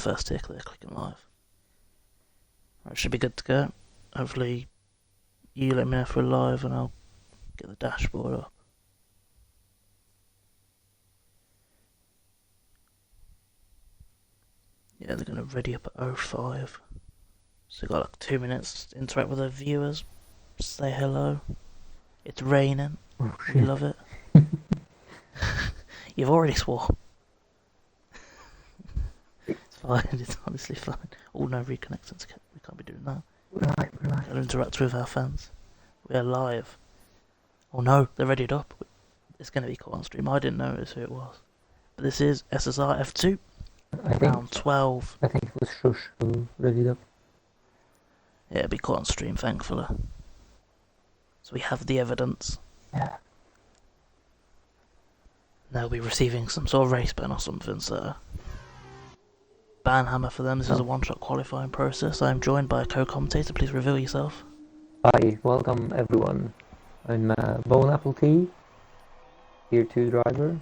first tick there, clicking live. Right, should be good to go. Hopefully you let me know if we're live and I'll get the dashboard up. Yeah, they're going to ready up at 05. So we've got like 2 minutes to interact with our viewers. Say hello. It's raining. Oh, We love it. You've already swore. It's fine, it's honestly fine. Oh no, reconnecting. We can't be doing that. Right. Gotta interact with our fans. We are live. Oh no, they're readied up. It's going to be caught on stream. I didn't notice who it was. But this is SSR F2, round 12. I think it was Shush who readied up. Yeah, it'll be caught on stream, thankfully. So we have the evidence. Yeah. They'll be receiving some sort of race ban or something, so... Banhammer for them. This is a one-shot qualifying process. I am joined by a co-commentator. Please reveal yourself. Hi, welcome everyone. I'm Bone Apple Tea, Tier 2 driver.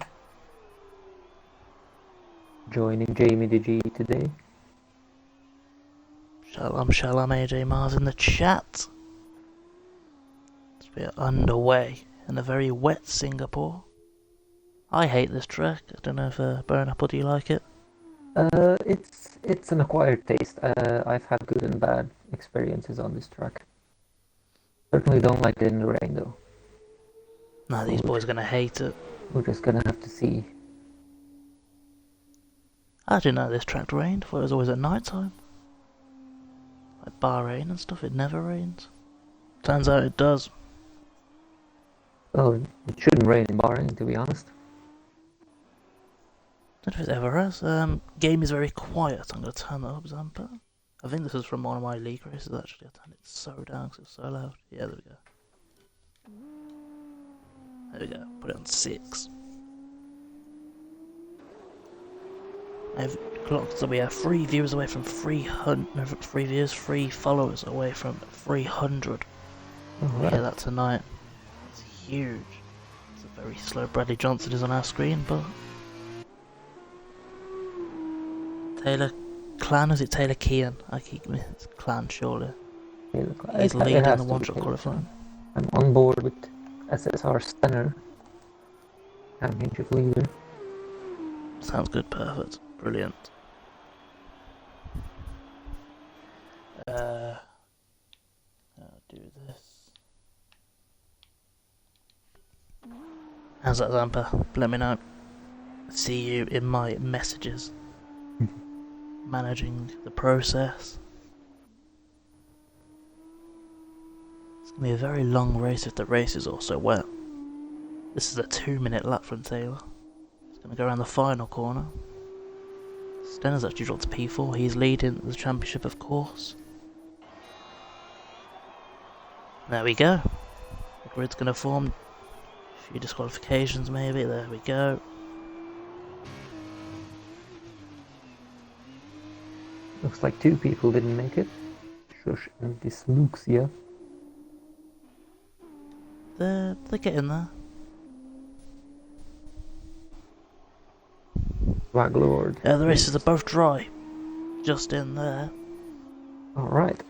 Joining Jamie the G today. Shalom, AJ Mars in the chat. We are underway in a very wet Singapore. I hate this track. I don't know if Burn Apple, do you like it? It's an acquired taste. I've had good and bad experiences on this track. Certainly don't like it in the rain though. No, these boys are gonna hate it. We're just gonna have to see. I didn't know this track rained. I thought it was always at night time. Like Bahrain and stuff, it never rains. Turns out it does. Well, it shouldn't rain in Bahrain, to be honest. Don't know if it ever has. Game is very quiet. I'm gonna turn that up, Zampa. I think this is from one of my league races actually. I turned it so down because it's so loud. Yeah, there we go. There we go. Put it on 6. I've clocked, so we are 3 viewers away from 300. No, 3 viewers, 3 followers away from 300. Alright. Yeah, that tonight. It's huge. It's a very slow Bradley Johnson is on our screen, but Taylor Clan, is it Taylor Kean? I keep it's Clan surely. He's leading the one-shot qualifying. I'm on board with SSR Stenner, championship leader. Sounds good, perfect, brilliant. I'll do this. How's that, Zampa? Let me know. See you in my messages. Managing the process. It's going to be a very long race if the race is also wet. This is a 2-minute lap from Taylor. He's going to go around the final corner. Stenner's actually dropped to P4. He's leading the championship, of course. There we go. The grid's going to form. A few disqualifications maybe. There we go. Looks like 2 people didn't make it. Shush and Dysluxia. They're getting there. Swaglord. The races are both dry. Just in there. Alright.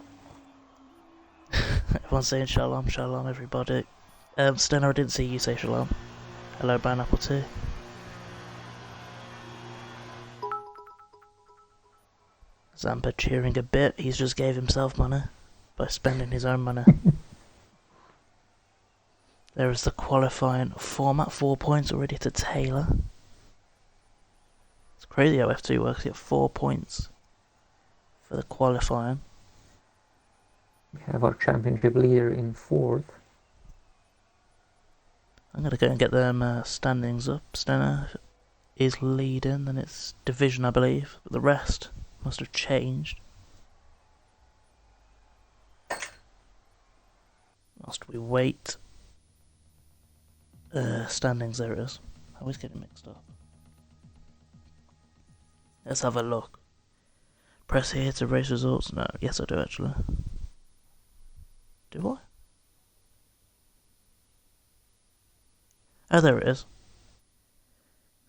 Everyone's saying shalom, shalom everybody. Stenner, I didn't see you say shalom. Hello, Brown Apple Tea. Zampa cheering a bit. He's just gave himself money by spending his own money. There is the qualifying format. 4 points already to Taylor. It's crazy how F2 works. You have 4 points for the qualifying. We have our championship leader in 4th. I'm going to go and get them standings up. Stenner is leading, and it's division, I believe. But the rest must have changed. Whilst we wait. Standings, there it is. I always get it mixed up. Let's have a look. Press here to race results. No, yes I do actually. Do I? Oh, there it is.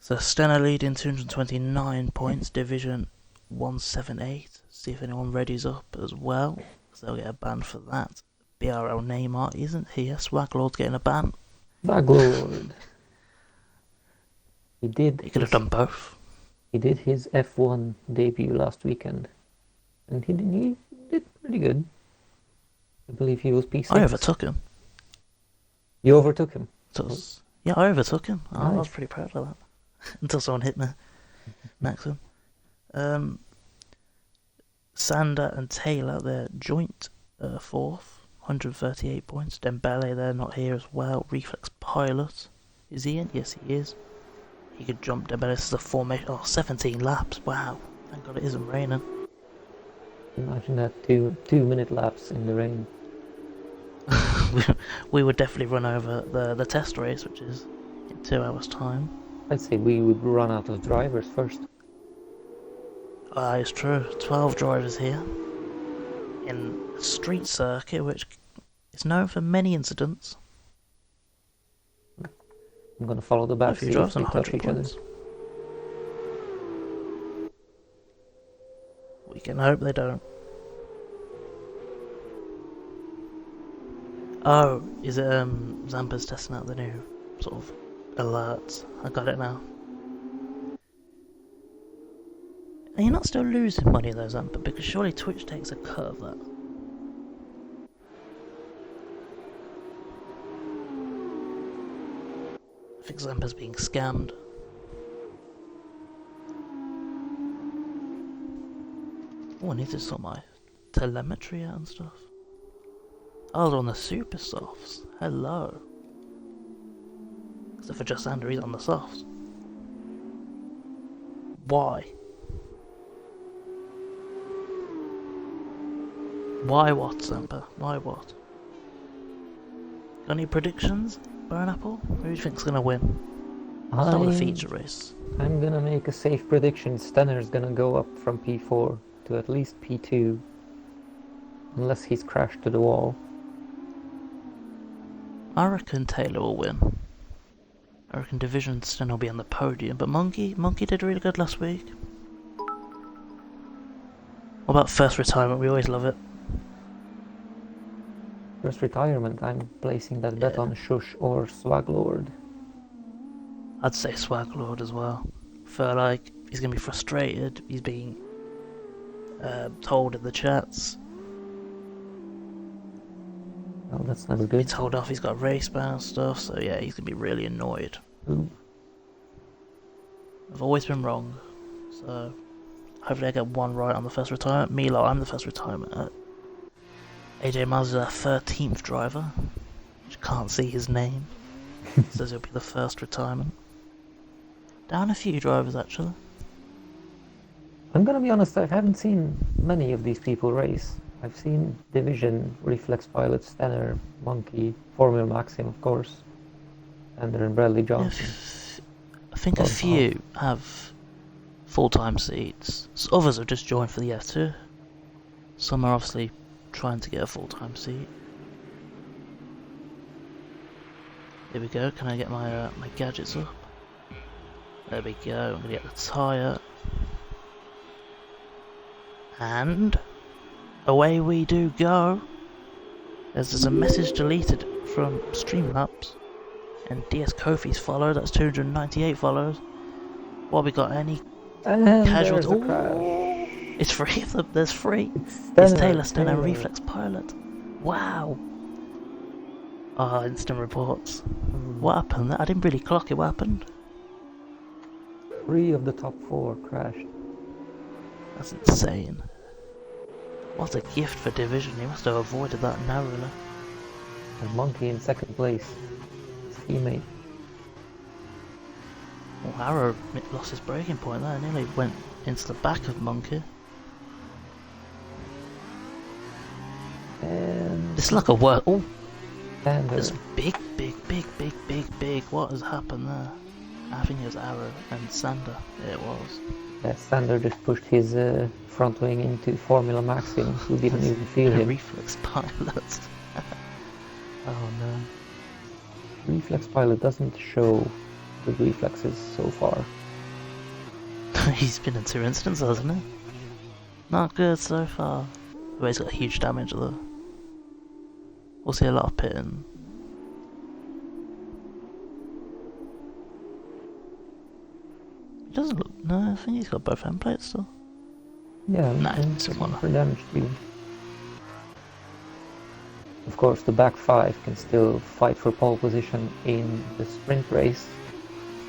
So Stenner leading 229 points, division 178. See if anyone readies up as well, because they'll get a ban for that. BRL Neymar isn't here. Swaglord's getting a ban. Baglord. He did He could have done both. He did his F1 debut last weekend, and he did pretty good. I believe he was P6. I overtook him. You overtook him? Yeah, I overtook him. I was Nice. pretty proud of that. Until someone hit me. Maxim. Sander and Taylor, they're joint fourth, 138 points. Dembele, they're not here as well. Reflex Pilot. Is he in? Yes, he is. He could jump Dembele. This is a formation. Oh, 17 laps. Wow. Thank God it isn't raining. Imagine that 2 minute laps in the rain. We would definitely run over the test race, which is in 2 hours' time. I'd say we would run out of drivers first. It's true. 12 drivers here in a street circuit, which is known for many incidents. I'm gonna follow the A back few see drivers if on they touch 100 each other. points. We can hope they don't. Oh, is it Zampa's testing out the new sort of alerts? I got it now. And you're not still losing money though, Zampa, because surely Twitch takes a cut of that. I think Zampa's being scammed. Oh, I need to sort my telemetry out and stuff. Oh, they're on the super softs. Hello. Except for just Sander, he's on the softs. Why? Why what, Zampa? Why what? Got any predictions, Burn Apple? Who do you think's gonna win? Start with a feature race. I'm gonna make a safe prediction. Stenner's gonna go up from P4 to at least P2. Unless he's crashed to the wall. I reckon Taylor will win. I reckon Division Sten will be on the podium, but Monkey did really good last week. What about first retirement? We always love it. First retirement, I'm placing that bet Yeah. on Shush or Swaglord. I'd say Swaglord as well. Feel like he's gonna be frustrated. He's being told in the chats. Well, that's never He's good. told off. He's got race ban stuff. So yeah, he's gonna be really annoyed. Ooh. I've always been wrong. So hopefully I get one right on the first retirement. Milo, I'm the first retirement. AJ Miles is our 13th driver. Which can't see his name. Says he'll be the first retirement. Down a few drivers actually. I'm gonna be honest, I haven't seen many of these people race. I've seen Division, Reflex Pilot, Stenner, Monkey, Formula Maxim, of course, Sander and Bradley Johnson. I think a Oh, few have full-time seats. Others have just joined for the F2. Some are obviously trying to get a full-time seat. Here we go. Can I get my my gadgets up? There we go. I'm gonna get the tyre. And away we do go. There's a message deleted from Streamlabs. And DS Kofi's followed. That's 298 followers. What we got? Any And casual? there's a crash. It's free of them. There's free. It's It's Taylor Stenner Reflex Pilot. Wow. Ah, instant reports. What happened? I didn't really clock it. What happened? 3 of the top 4 crashed. That's insane. What a gift for Division. He must have avoided that narrowly. And Monkey in second place. His teammate. Oh, Arrow lost his braking point there. Nearly went into the back of Monkey. And It's like a work. Oh, Sander. there's big. What has happened there? I think it was Arrow and Sander. Yeah, it was. Sander just pushed his front wing into Formula Maxim, who didn't even feel A him. Reflex Pilot. Oh no. Reflex Pilot doesn't show the reflexes so far. He's been in 2 incidents, hasn't he? Not good so far. But he's got huge damage though. We'll see a lot of pitting. He doesn't look... No, I think he's got both end plates still. Yeah, Nah, I'm it's looking one. for damage too. Of course, the back five can still fight for pole position in the sprint race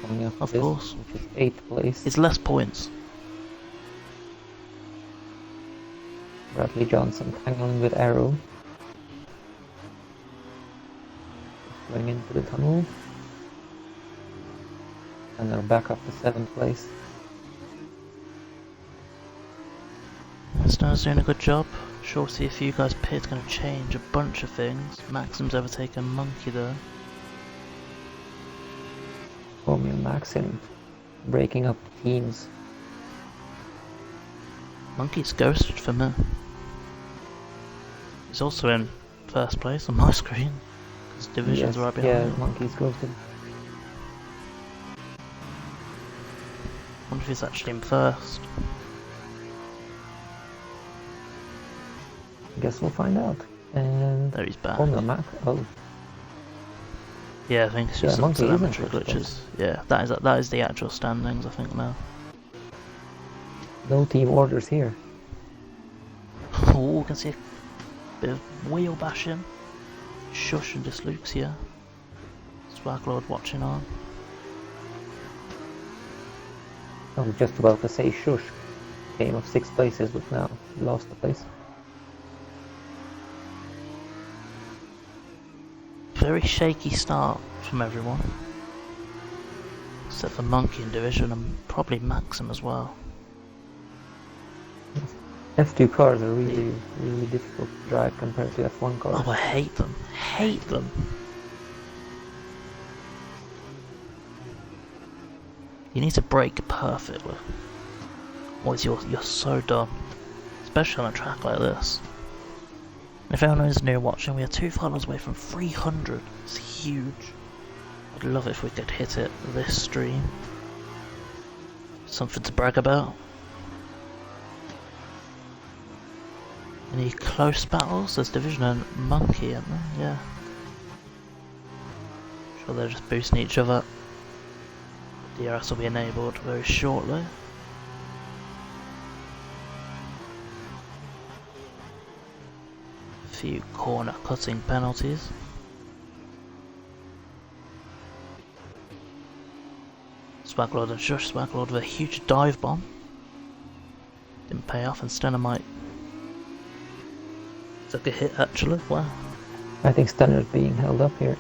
coming up. Of this, course. which is 8th place. It's less points. Bradley Johnson tangling with Arrow. Going into the tunnel. And they're back up to 7th place. Snow's doing a good job. Sure to see a few guys pit's going to change a bunch of things. Maxim's overtaken Monkey though. Formula Maxim breaking up the teams. Monkey's ghosted for me. He's also in first place on my screen. Because division's right behind yeah, him. Monkey's ghosted. Wonder if he's actually in first. Guess we'll find out. And There he's back. Formula Max. Oh, Yeah, I think it's Yeah, just some Monkey is in telemetry first glitches. Yeah, that is the actual standings I think now. no team orders here. Oh, we can see a bit of wheel bashing. Shush and Dysleuxia. Swaglord watching on. I was just about to say shush. Game of 6 places, but now lost the place. Very shaky start from everyone. Except for Monkey in division and probably Maxim as well. F2 cars are really, really difficult to drive compared to F1 cars. Oh, I hate them. Hate them. You need to brake perfectly. Otherwise you're so dumb. Especially on a track like this. If anyone is new watching, we are 2 finals away from 300. It's huge. I'd love it if we could hit it this stream. Something to brag about. Any close battles? There's Division and Monkey, aren't there? Yeah. Sure they're just boosting each other. DRS will be enabled very shortly. A few corner cutting penalties. Swaglord and Shush. Swaglord with a huge dive bomb. Didn't pay off, and Stenner might took a hit actually. Wow. I think Stenner's being held up here.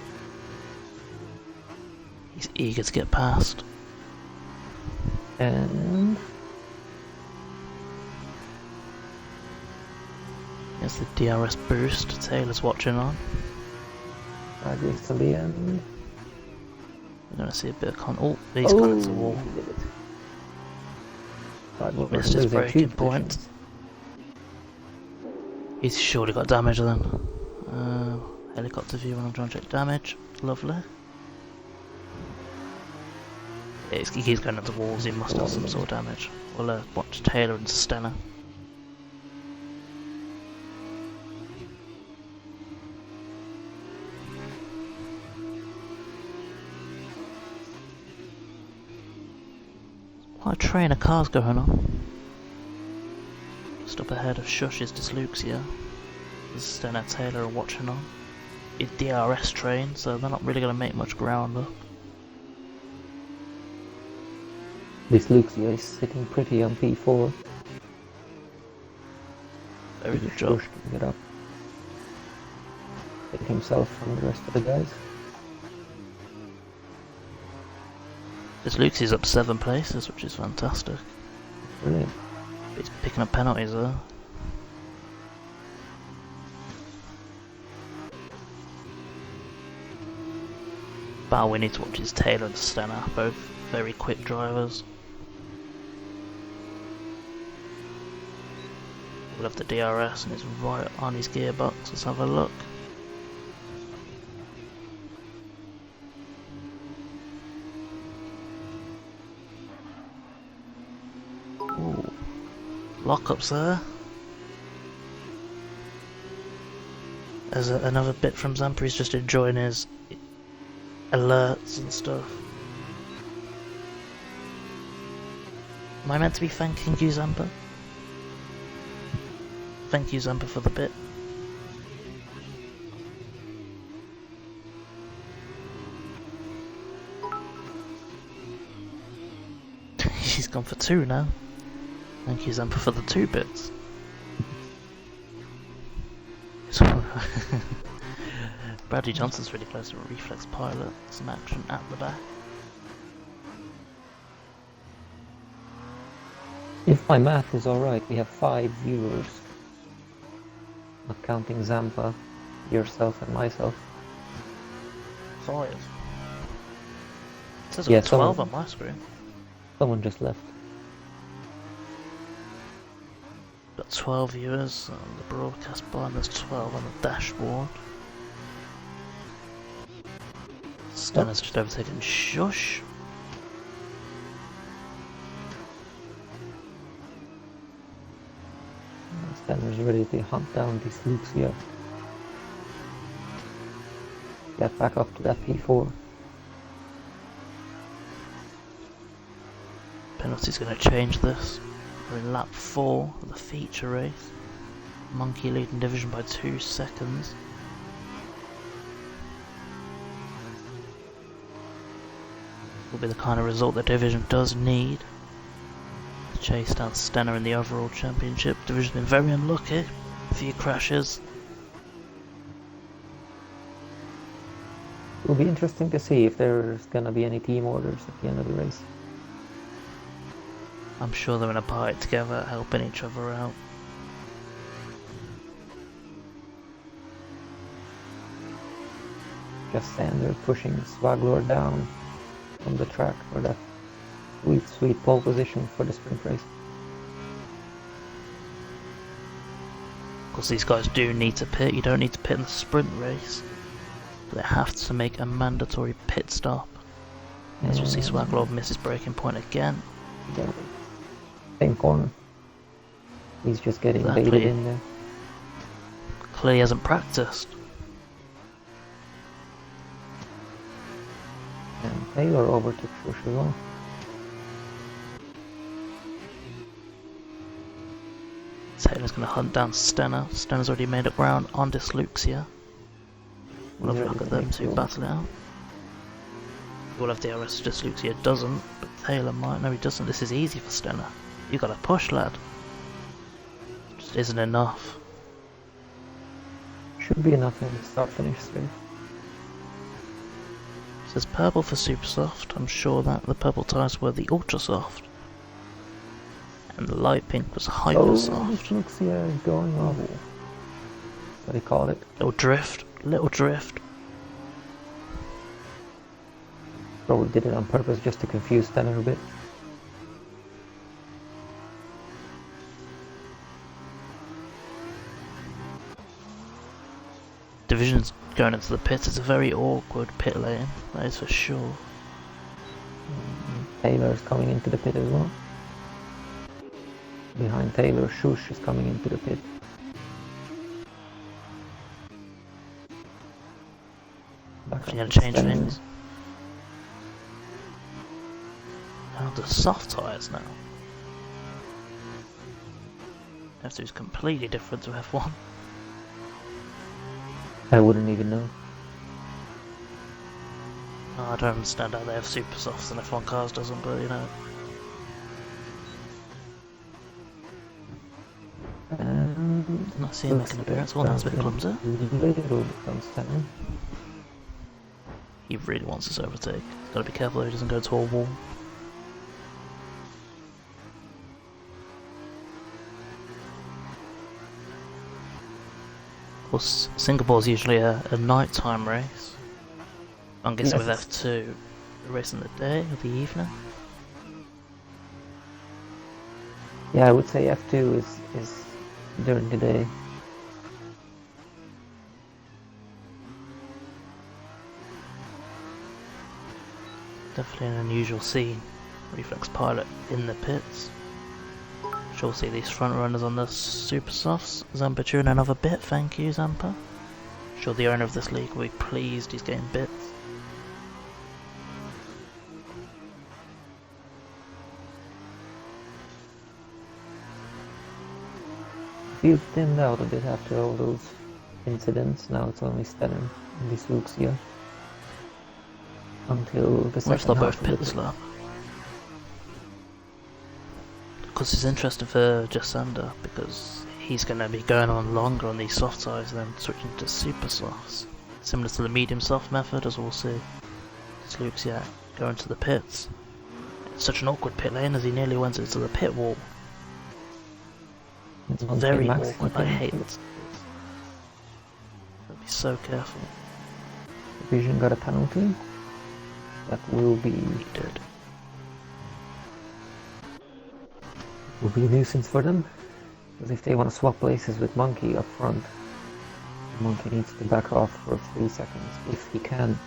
He's eager to get past. And Here's the DRS boost. Taylor's watching on. that goes to the end. We're gonna see a bit of oh, he's gone into the wall. He did it. Thought we were Missed his losing braking 2 point. positions. He's surely got damage then. Helicopter view when I'm trying to check damage. Lovely. Yeah, he keeps going into walls, he must have some sort of damage. We'll watch Taylor and Stenner. Quite a train of cars going on. Just up ahead of Shush's Dysleuxia. There's Stenner Taylor are watching on. It's DRS train, so they're not really going to make much ground up. Dysleuxia is sitting pretty on P4. Very good job. Shush can get up. Take himself from the rest of the guys. Dysleuxia's up 7 places, which is fantastic. Brilliant. He's picking up penalties there. But we need to watch is Taylor and Stenner, both very quick drivers. We'll have the DRS and it's right on his gearbox. Let's have a look. Ooh. Lockups there. There's another bit from Zampa, he's just enjoying his alerts and stuff. Am I meant to be thanking you, Zampa? Thank you, Zampa, for the bit. He's gone for 2 now. Thank you, Zampa, for the 2 bits. Bradley Johnson's really close to a reflex pilot. Some action at the back. If my math is alright, we have 5 viewers. Not counting Zampa, yourself and myself. 5. It says Yeah, 12 on my screen. Someone just left. Got 12 viewers on the broadcast bar and there's 12 on the dashboard. Stenner's just overtaken Shush. Stenner's ready to hunt down these loops here. Get back up to that P4. Penalty's going to change this. We're in lap 4 of the feature race. Monkey leading division by 2 seconds. Will be the kind of result the division does need to chase down Stenner in the overall championship. Division's been very unlucky. A few crashes. It'll be interesting to see if there's gonna be any team orders at the end of the race. I'm sure they're in a party together, helping each other out. Just saying, they're pushing Swaglor down from the track for that sweet pole position for the sprint race. Of course, these guys do need to pit. You don't need to pit in the sprint race. But they have to make a mandatory pit stop. As we'll see, Swaglor misses braking point again. Yeah. Same corner. He's just getting Exactly. baited in there. Clearly hasn't practiced. And Taylor overtook Shush as well. Taylor's going to hunt down Stenner. Stenner's already made up ground on Dysluxia. We'll have a look at them two battle it out. We'll have DRS Dysluxia doesn't, but Taylor might. No, he doesn't. This is easy for Stenner. You gotta push, lad. Just isn't enough. Should be enough in the start-finish race. Says purple for super soft. I'm sure that the purple tyres were the ultra soft. And the light pink was hyper soft. Dysluxia is going off. What do you call it? Little drift. Little drift. Probably did it on purpose just to confuse Stenner a bit. Division's going into the pit. It's a very awkward pit lane, that is for sure. Taylor's coming into the pit as well. Behind Taylor, Shush is coming into the pit. Back Definitely up gonna to change Stenner. things. Down to soft tyres now. F2 is completely different to F1. I wouldn't even know. I don't understand how they have super softs and F1 cars doesn't, but you know. Not seeing him make an appearance. Well, that's a bit clumsy. Little bit on Stenner. He really wants this overtake. Gotta be careful he doesn't go to a wall. Of course, Singapore's usually a nighttime race. I'm guessing with Yes. F2, a race in the day or the evening. Yeah, I would say F2 is during the day. Definitely an unusual scene. Reflex pilot in the pits. Sure see these front runners on the super softs. Zampa chewing another bit, thank you Zampa. Sure the owner of this league will be pleased he's getting bits. Feels thinned out a bit after all those incidents. Now it's only Stenner and Dyslexia. Until the Where's second they half both of pit the this lap? Because it's interesting for Jasander because he's going to be going on longer on these soft tires than switching to super softs. Similar to the medium soft method, as we'll see. Dyslexia going to the pits. It's such an awkward pit lane as he nearly went into the pit wall. It's very awkward, I hate it. Gotta be so careful. Vision got a penalty. That will be He did. a nuisance for them. Because if they want to swap places with Monkey up front, Monkey needs to back off for 3 seconds if he can.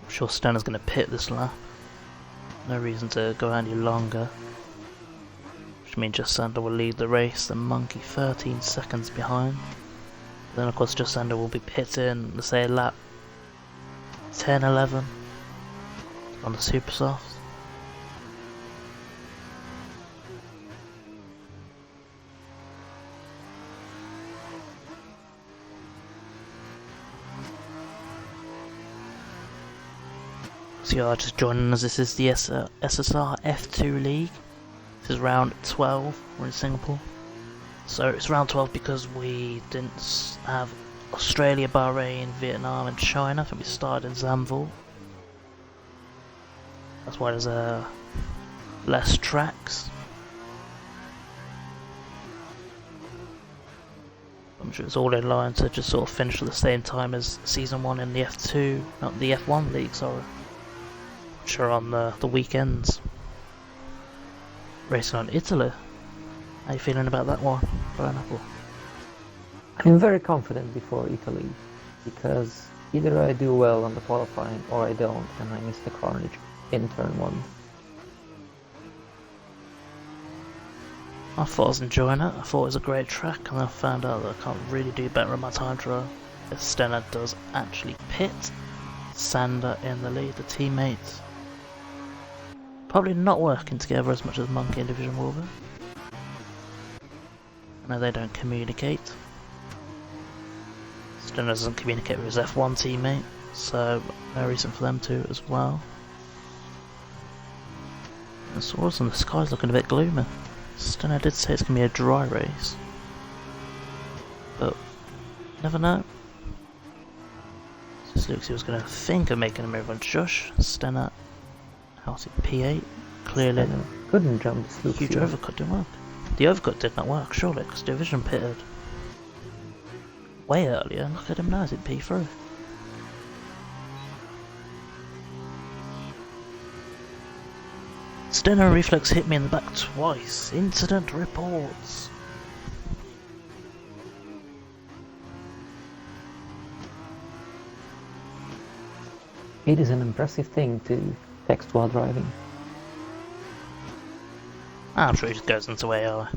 I'm sure Stenner's going to pit this lap. No reason to go any longer. Which means Jasander will lead the race, the Monkey 13 seconds behind. Then of course Jasander will be pitting, let's say lap 10, 11 on the super softs. So you are just joining us, this is the SSR F2 League. This is round 12, we're in Singapore. So it's round 12 because we didn't have Australia, Bahrain, Vietnam and China. I think we started in Zandvoort. That's why there's less tracks. I'm sure it's all in line to just sort of finish at the same time as Season 1 in the F2, not the F1 League, sorry. Which are on the weekends. Racing on Italy. How you feeling about that one, Pineapple? I'm very confident before Italy, because either I do well on the qualifying or I don't, and I miss the carnage in turn 1. I thought I was enjoying it, I thought it was a great track, and then I found out that I can't really do better on my time trial. If Stenner does actually pit, Sander in the lead, the teammates probably not working together as much as Monkey and Division will be. I know they don't communicate. Stenner doesn't communicate with his F1 teammate, so no reason for them to as well. And so also the sky's looking a bit gloomy. Stenner did say it's going to be a dry race, but never know. Dyslexia was going to think of making a move on Josh. Stenner out in P8. Clearly, Stenner couldn't jump the huge overcut didn't work. The overcut did not work, surely, because Division pitted way earlier. Look at him now, he's in P3. Stenner and Reflex hit me in the back twice. Incident reports. It is an impressive thing to text while driving. I'm sure he just goes into AI.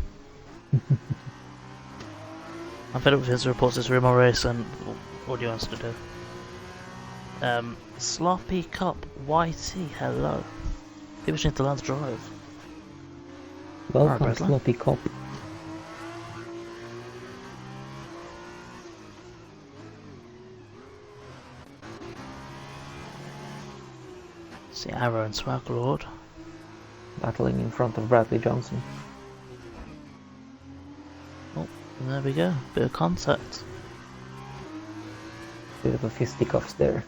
I'm fed up with his reports, his rumor race, and what he wants to do. Sloppy Cup YT, hello. People should need to learn to drive. Welcome, Alright, Sloppy Cop. See Arrow and Swag Lord. Battling in front of Bradley Johnson. Oh, and there we go. Bit of contact. Bit of a fisticuffs there.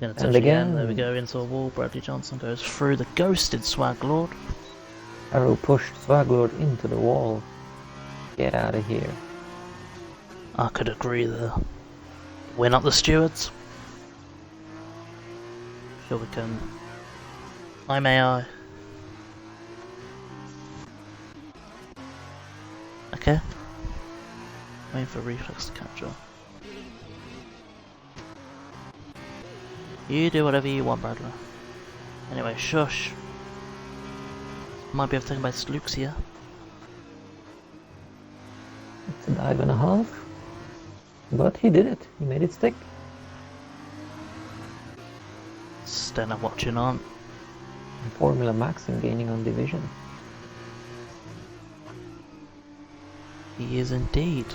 Gonna touch And again, There we go, into a wall. Bradley Johnson goes through the ghosted Swag Lord. Arrow pushed Swaglord into the wall. Get out of here. I could agree there. We're not the stewards. Sure we can. I'm AI. Okay. Waiting for Reflex to catch up. You do whatever you want, Bradley. Anyway, shush. Might be overtaken by Sluxia. It's a dive and a half. But he did it. He made it stick. Stenner watching on. And Formula Maxim gaining on division. He is indeed.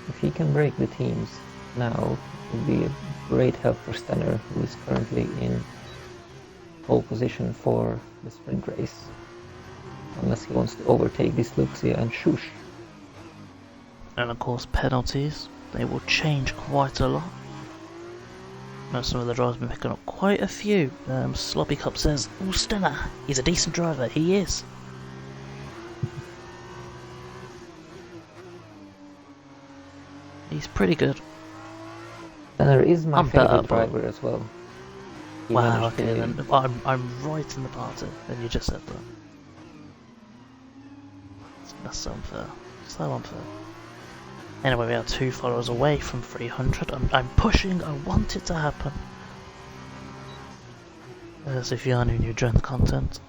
If he can break the teams now, it would be a great help for Stenner, who is currently in pole position for the sprint race. Unless he wants to overtake this Luxia and Shush. And of course, penalties. They will change quite a lot. Now some of the drivers have been picking up quite a few. Sloppy Cup says, "Oh, Stenner, he's a decent driver." He is. He's pretty good. Stenner is my I'm better, favorite but- driver as well. He Wow, managed okay, to- then I'm right in the party. Then you just said that. That's so unfair. So unfair. Anyway, we are 2 followers away from 300. I'm pushing. I want it to happen. As if you are new join the content.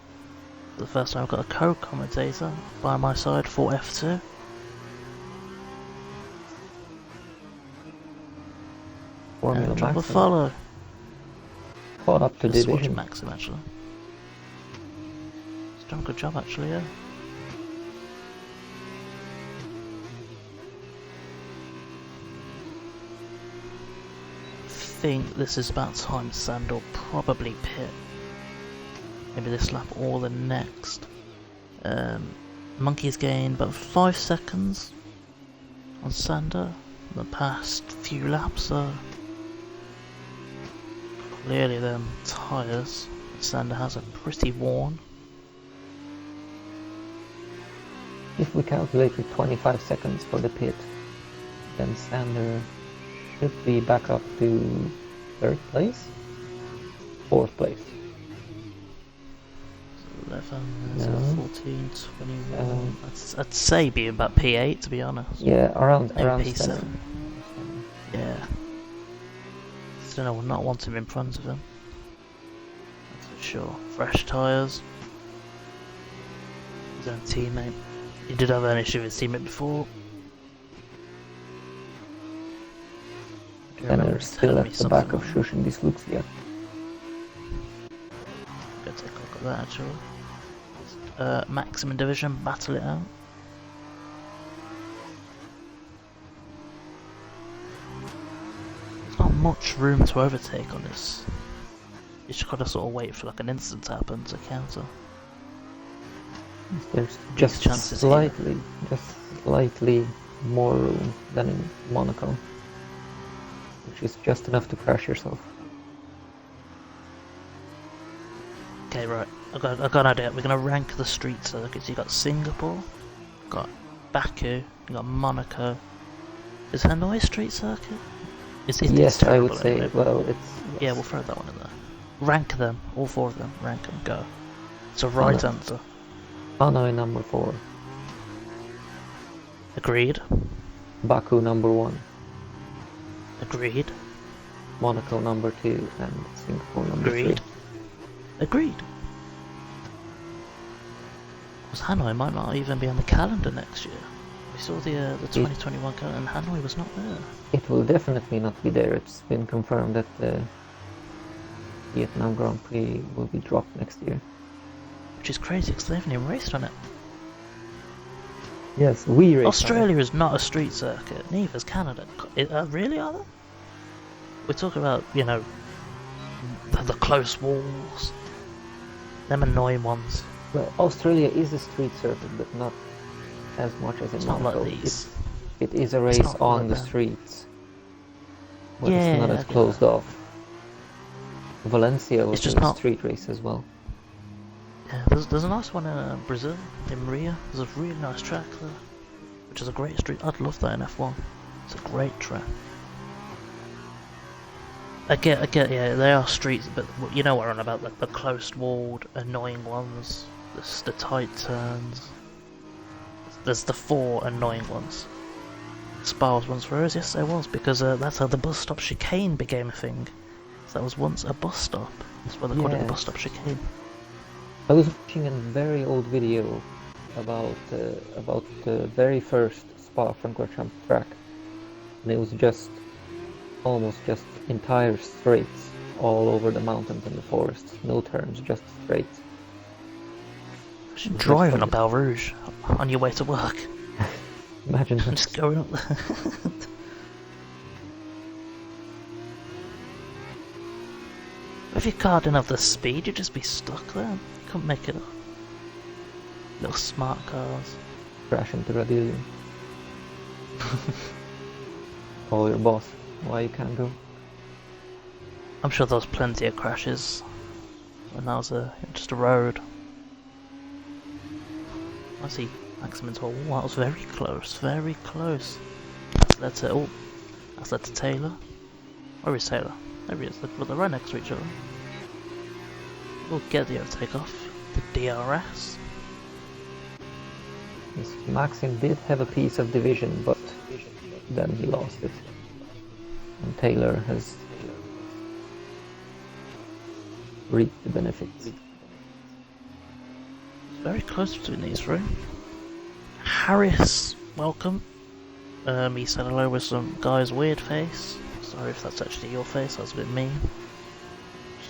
For the first time I've got a co-commentator by my side for F2. Formula Drop a Maxim follow. caught up to Just watch division. Maxim actually. He's done a good job actually, yeah. I think this is about time Sandor probably pit. Maybe this lap or the next. Monkey's gained about 5 seconds on Sander. The past few laps are clearly them tyres. Sander has are pretty worn. If we calculate with 25 seconds for the pit, then Sander should be back up to 3rd place? 4th place. 11, No. 14, 21. I'd say be about P8 to be honest. Yeah, around Maybe Stenner. P7. Yeah. Still, I will not want him in front of him. That's for sure. Fresh tyres. His own teammate. He did have an issue with his teammate before. I do remember Stenner him still telling at me the back of something. Shush and Dysluxia. Go take a look at that actually. Maximum division, battle it out. There's not much room to overtake on this. You just gotta sort of wait for like an instant to happen to counter. There's just chances here. slightly more room than in Monaco, which is just enough to crash yourself. Okay, right. I've got an idea. We're gonna rank the street circuits. You got Singapore, you got Baku, you got Monaco. Is Hanoi a street circuit? It's Yes, I would terrible say. anyway. Well, it's Yeah, we'll throw that one in there. Rank them, all 4 of them. Rank them. Go. It's a right no. answer. Hanoi number 4, Agreed. Baku number 1, Agreed. Monaco number 2, and Singapore number 3. Agreed. Agreed. Because Hanoi might not even be on the calendar next year. We saw the 2021 calendar and Hanoi was not there. It will definitely not be there. It's been confirmed that the Vietnam Grand Prix will be dropped next year. Which is crazy because they haven't even raced on it. Yes, we race on Australia is not a street circuit, neither is Canada. Really, are they? We're talking about, you know, the close walls. Them annoying ones. it. Well, Australia is a street circuit, but not as much as in It's not Monaco. like these. It is a It's race not on like the that. streets, but Yeah, it's not I as get closed that. off. Valencia was just a not- street race as well. Yeah, there's a nice one in Brazil, in Rio. There's a really nice track there, which is a great street. I'd love that in F1. It's a great track. I get, yeah, they are streets, but you know what I'm on about, like the close walled, annoying ones, the tight turns. There's the 4 annoying ones. Spa was once Rose? Yes, there was, because that's how the bus stop chicane became a thing. So that was once a bus stop. That's why they called it the bus Yes. stop chicane. I was watching a very old video about the very first Spa-Francorchamps track, and it was just almost just entire straights all over the mountains and the forests, no turns, just straights. Driving up Belle Rouge on your way to work. Imagine that. Just going up there. If your car didn't have the speed, you'd just be stuck there. You couldn't make it up. Little smart cars. Crash into Radillion. Call your boss. Why you can't go? I'm sure there was plenty of crashes when that was just a road. I see Maximin's Hall. Wow, that was very close, very close. That's led to, oh, that's led to Taylor. Where is Taylor? There he is. They're right next to each other. We'll get the overtake off. The DRS. Yes, Maxim did have a piece of division, but then he lost it. And Taylor has reaped the benefits. Very close between these three. Harris, welcome. He said hello with some guy's weird face. Sorry if that's actually your face, that was a bit mean.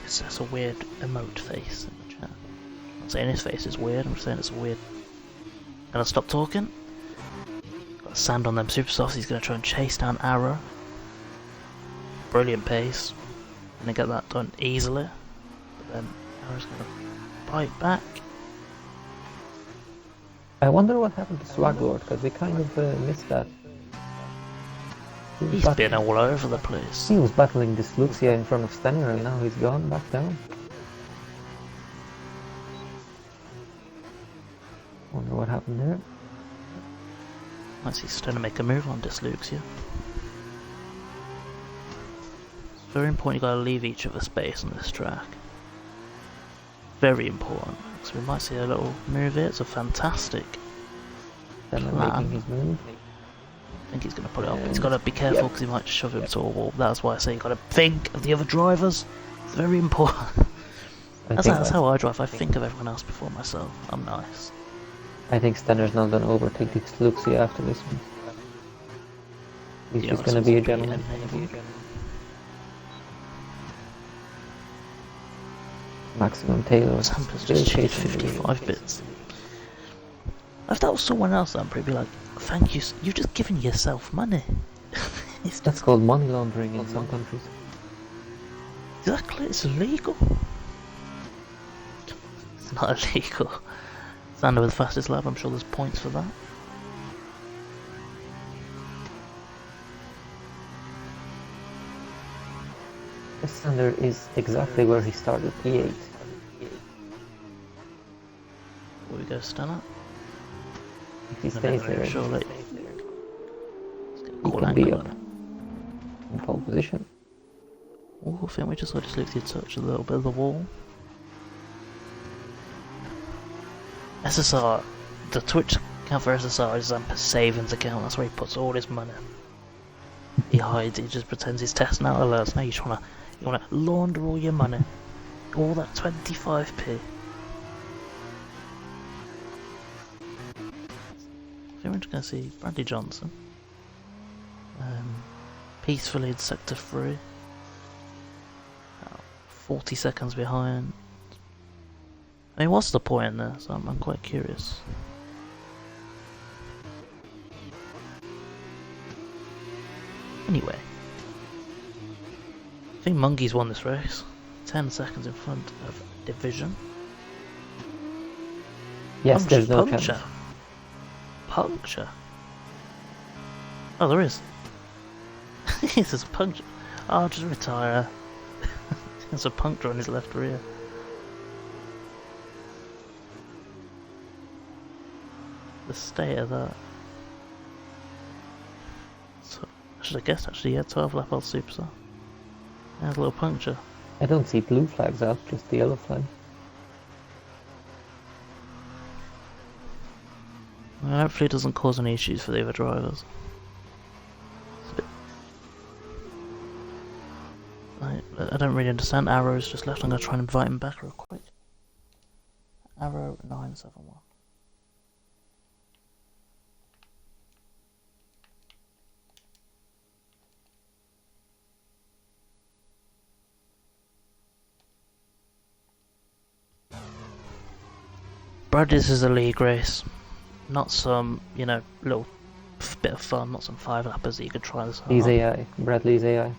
That's a weird emote face in the chat. I'm not saying his face is weird, I'm just saying it's weird. Gonna stop talking. Got sand on them super softs, he's gonna try and chase down Arrow. Brilliant pace. Gonna get that done easily. But then Arrow's gonna bite back. I wonder what happened to Swaglord, because we kind of missed that. He's been all over the place. He was battling Dysluxia in front of Stenner and now he's gone back down. Wonder what happened there. Might see Stenner make a move on Dysluxia. It's very important you gotta leave each other space on this track. Very important. So we might see a little move here. It's a fantastic Stenner plan. making his move. I think he's going to put it up. He's got to be careful because he might shove him to a wall. That's why I say you've got to think of the other drivers. It's very important. That's how I drive. I think of everyone else before myself. I'm nice. I think Stenner's not going to overtake Dysluxia after this one. He's just going to be a gentleman. Maximum Taylor. Zampa's just cheated 55 bits. If that was someone else, I'd probably be like, thank you, you've just given yourself money. That's called money laundering in some countries. Exactly, it's illegal. It's not illegal. Xander with the fastest lap, I'm sure there's points for that. Sander is exactly where he started, P8. Here we go, Stenner. If he stays there, Surely. he can be up in pole position. Oh, I think we just got to touch a little bit of the wall. SSR, the Twitch account for SSR is Zampa's savings account, that's where he puts all his money. He hides it, he just pretends he's testing out alerts. Now you wanna launder all your money. All that 25p. I think we're just gonna see Bradley Johnson. Peacefully in sector 3. 40 seconds behind. I mean, what's the point in this? I'm quite curious. Anyway. I think Monkey's won this race. 10 seconds in front of Division. Yes, there's no chance. Puncture? Oh, there is. There's a puncture. Oh, I'll just retire. There's a puncture on his left rear. The state of that. So, I should have guessed actually, yeah, 12 lap old Superstar. There's a little puncture. I don't see blue flags out, just the yellow flag. Well, hopefully it doesn't cause any issues for the other drivers. Okay, I don't really understand. Arrow's just left. I'm gonna try and invite him back real quick. Arrow 971. Brad, this is a league race, not some, you know, little bit of fun, not some 5-lappers that you could try this out. He's AI. Bradley's AI.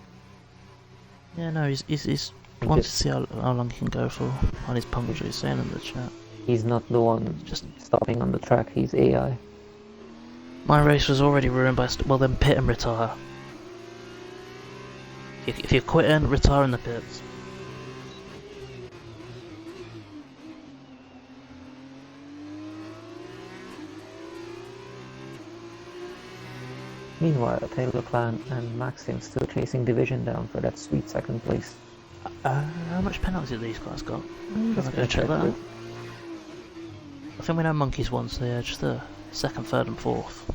Yeah, no, he's He wants to just- see how long he can go for on his puncture. He's saying in the chat. He's not the one Just stopping on the track. He's AI. my race was already ruined by well then pit and retire. If you're quitting, retire in the pits. Meanwhile, Taylor Clan and Maxim still chasing Division down for that sweet second place. How much penalty have these guys got? I'm just I'm gonna gonna check that it. out. I think we know Monkeys won, so yeah, just the second, third, and fourth.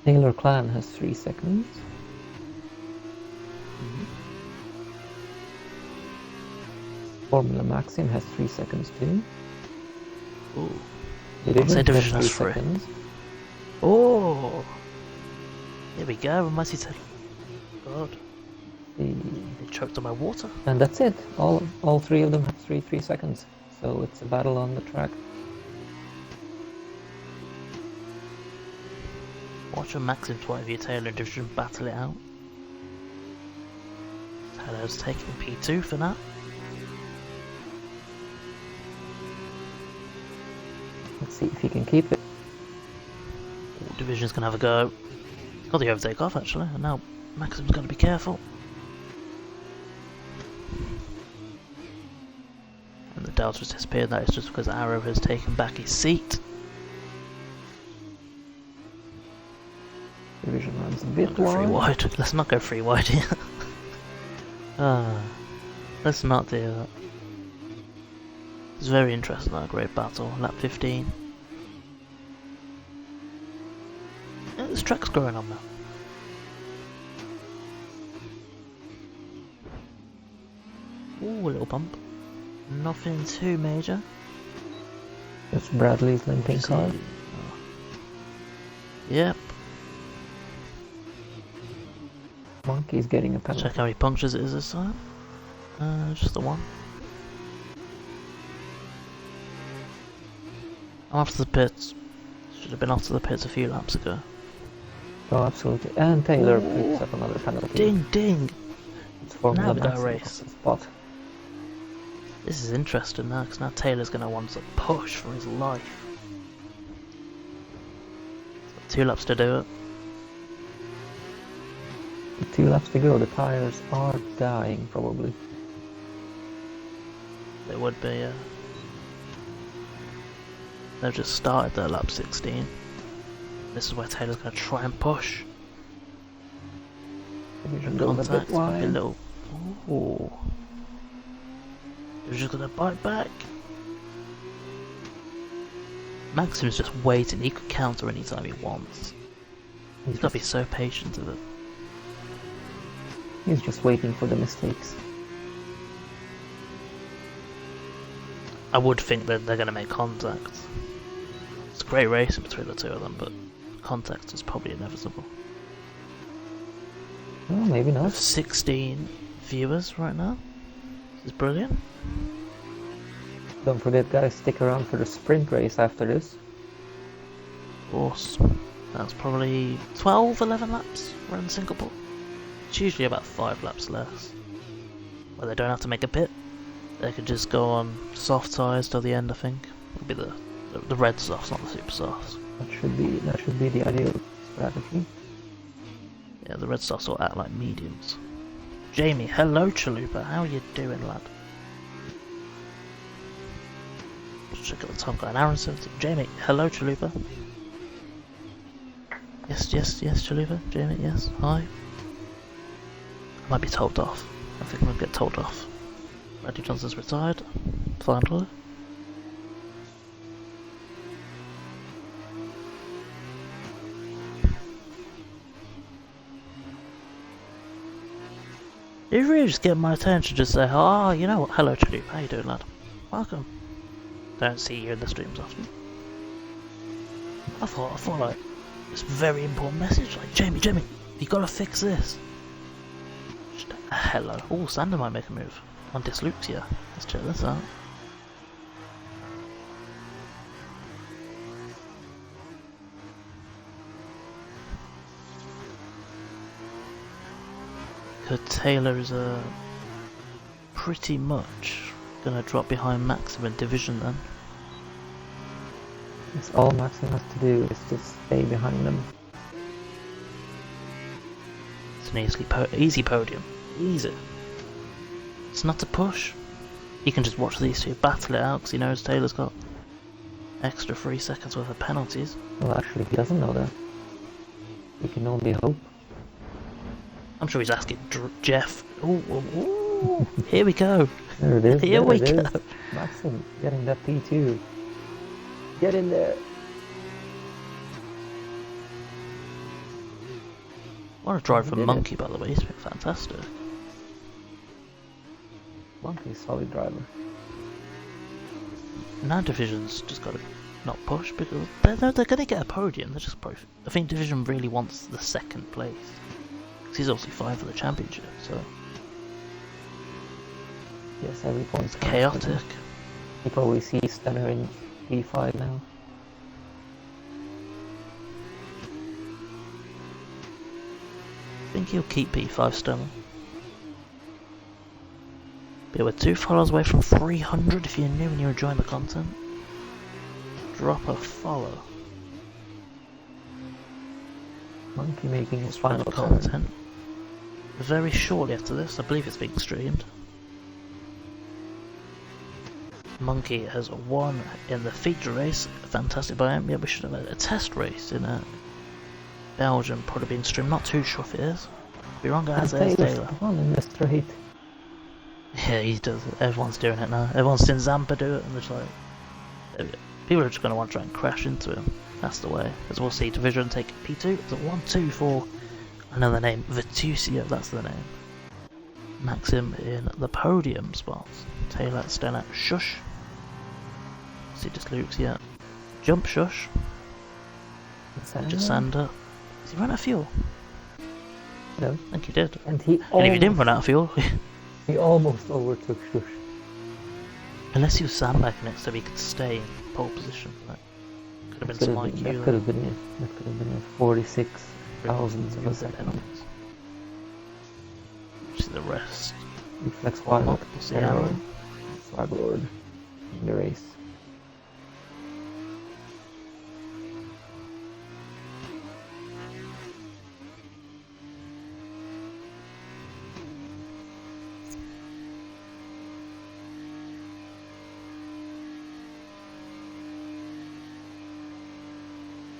Taylor Clan has 3 seconds. Formula Maxim has 3 seconds too. Ooh. Division say has Division has 3 3. seconds. Oh! Here we go, Mighty Taylor. God, The- they choked on my water. And that's it. All 3 of them have 3 seconds. So it's a battle on the track. Watch a Maxim's point of view, Taylor and Division battle it out. Taylor's taking P2 for that. Let's see if he can keep it. Division's gonna have a go. He's got the overtake off actually, and now Maxim's gotta be careful. And the Delta's disappeared, that is just because Arrow has taken back his seat. Division runs a bit Not go free wide. wide. Let's not go free wide here. Let's not do that. It's very interesting, that great battle. Lap 15. Yeah, this track's growing on now. Ooh, a little bump. Nothing too major. It's Bradley's limping See- car. Yep. Monkey's getting a penalty. Check how many punctures it is this time. Just the one. I'm after the pits. Should have been after the pits a few laps ago. Oh, absolutely. And Taylor Ooh. picks up another penalty. Ding ding! It's Formula Now we got a Maxim race. off the spot. This is interesting now, because now Taylor's going to want to push for his life. Got 2 laps to do it. With 2 laps to go, the tires are dying probably. They would be, yeah. They've just started their lap 16. This is where Taylor's going to try and push. Division goes a bit Contact, might be a wide. little. Ooh. He's just going to bite back. Maxim's just waiting. He could counter anytime he wants. He's got to be so patient with it. He's just waiting for the mistakes. I would think that they're going to make contact. It's a great racing between the two of them, but contact is probably inevitable. Oh, maybe We have not. 16 viewers right now. This is brilliant. Don't forget, guys, stick around for the sprint race after this. Of course. That's probably 12, 11 laps around Singapore. It's usually about 5 laps less. Where they don't have to make a pit. They could just go on soft tyres till the end, I think. It'll be the red softs, not the super softs. That should be the ideal strategy. Yeah, the red softs will act like mediums. Jamie, hello Chalupa, how you doing, lad? Let's check out the time guy. Aaron 17. Jamie, hello Chalupa. Yes, Chalupa. Jamie, yes. Hi. I might be told off. I think I'm gonna get told off. Randy Johnson's retired. Finally. You really just get my attention, just say, oh, you know what, hello Chadoop, how you doing lad? Welcome. Don't see you in the streams often. I thought like, this very important message, like, Jamie, you gotta fix this. Just a hello. Oh, Sander might make a move on Dysluxia. Let's check this out. Because Taylor is pretty much gonna drop behind Maxim in division then. It's all Maxim has to do is just stay behind them. It's an easy podium. Easy. It's not a push. He can just watch these two battle it out because he knows Taylor's got extra 3 seconds worth of penalties. Well, actually, he doesn't know that. He can only hope. I'm sure he's asking Jeff. Ooh, here we go. There it is. Here we go. Maxim getting that P2. Get in there. What a drive from Did it. Monkey, by the way. He's been fantastic. Monkey's solid driver. Now Division's just got to not push because they're going to get a podium. They're just both. I think Division really wants the second place. Because he's obviously fighting for the championship, so. Yes, every point's Chaotic. You probably see Stenner in P5 now. I think he'll keep P5 still. But we're 2 followers away from 300 if you're new and you're enjoying the content. Drop a follow. Monkey making his Final final content. Very shortly after this, I believe it's being streamed. Monkey has won in the feature race. Fantastic by him. Yeah, we should have a test race in Belgium, probably being streamed. Not too sure if it is. Be wrong, guys. There's Taylor. On in the straight. Yeah, he does it. Everyone's doing it now. Everyone's seen Zampa do it, and it's like people are just going to want to try and crash into him. That's the way. As we'll see, Division take P2. It's a 1-2 for another name, Vitusio. That's the name. Maxim in the podium spots. Taylor, Stenner, Shush. See, just Luke's yet. Jump, Shush. Just Sander. Has he run out of fuel? No. I think he did. And And if he didn't run out of fuel, he almost overtook Shush. unless he was sandbagging it so he could stay in pole position. That could have been some IQ. That could have been it. That could have been a 46 thousandths of a second. See the rest. Reflex Warm pilot, up, we'll see Arrow, Aaron. Swaglord in the race.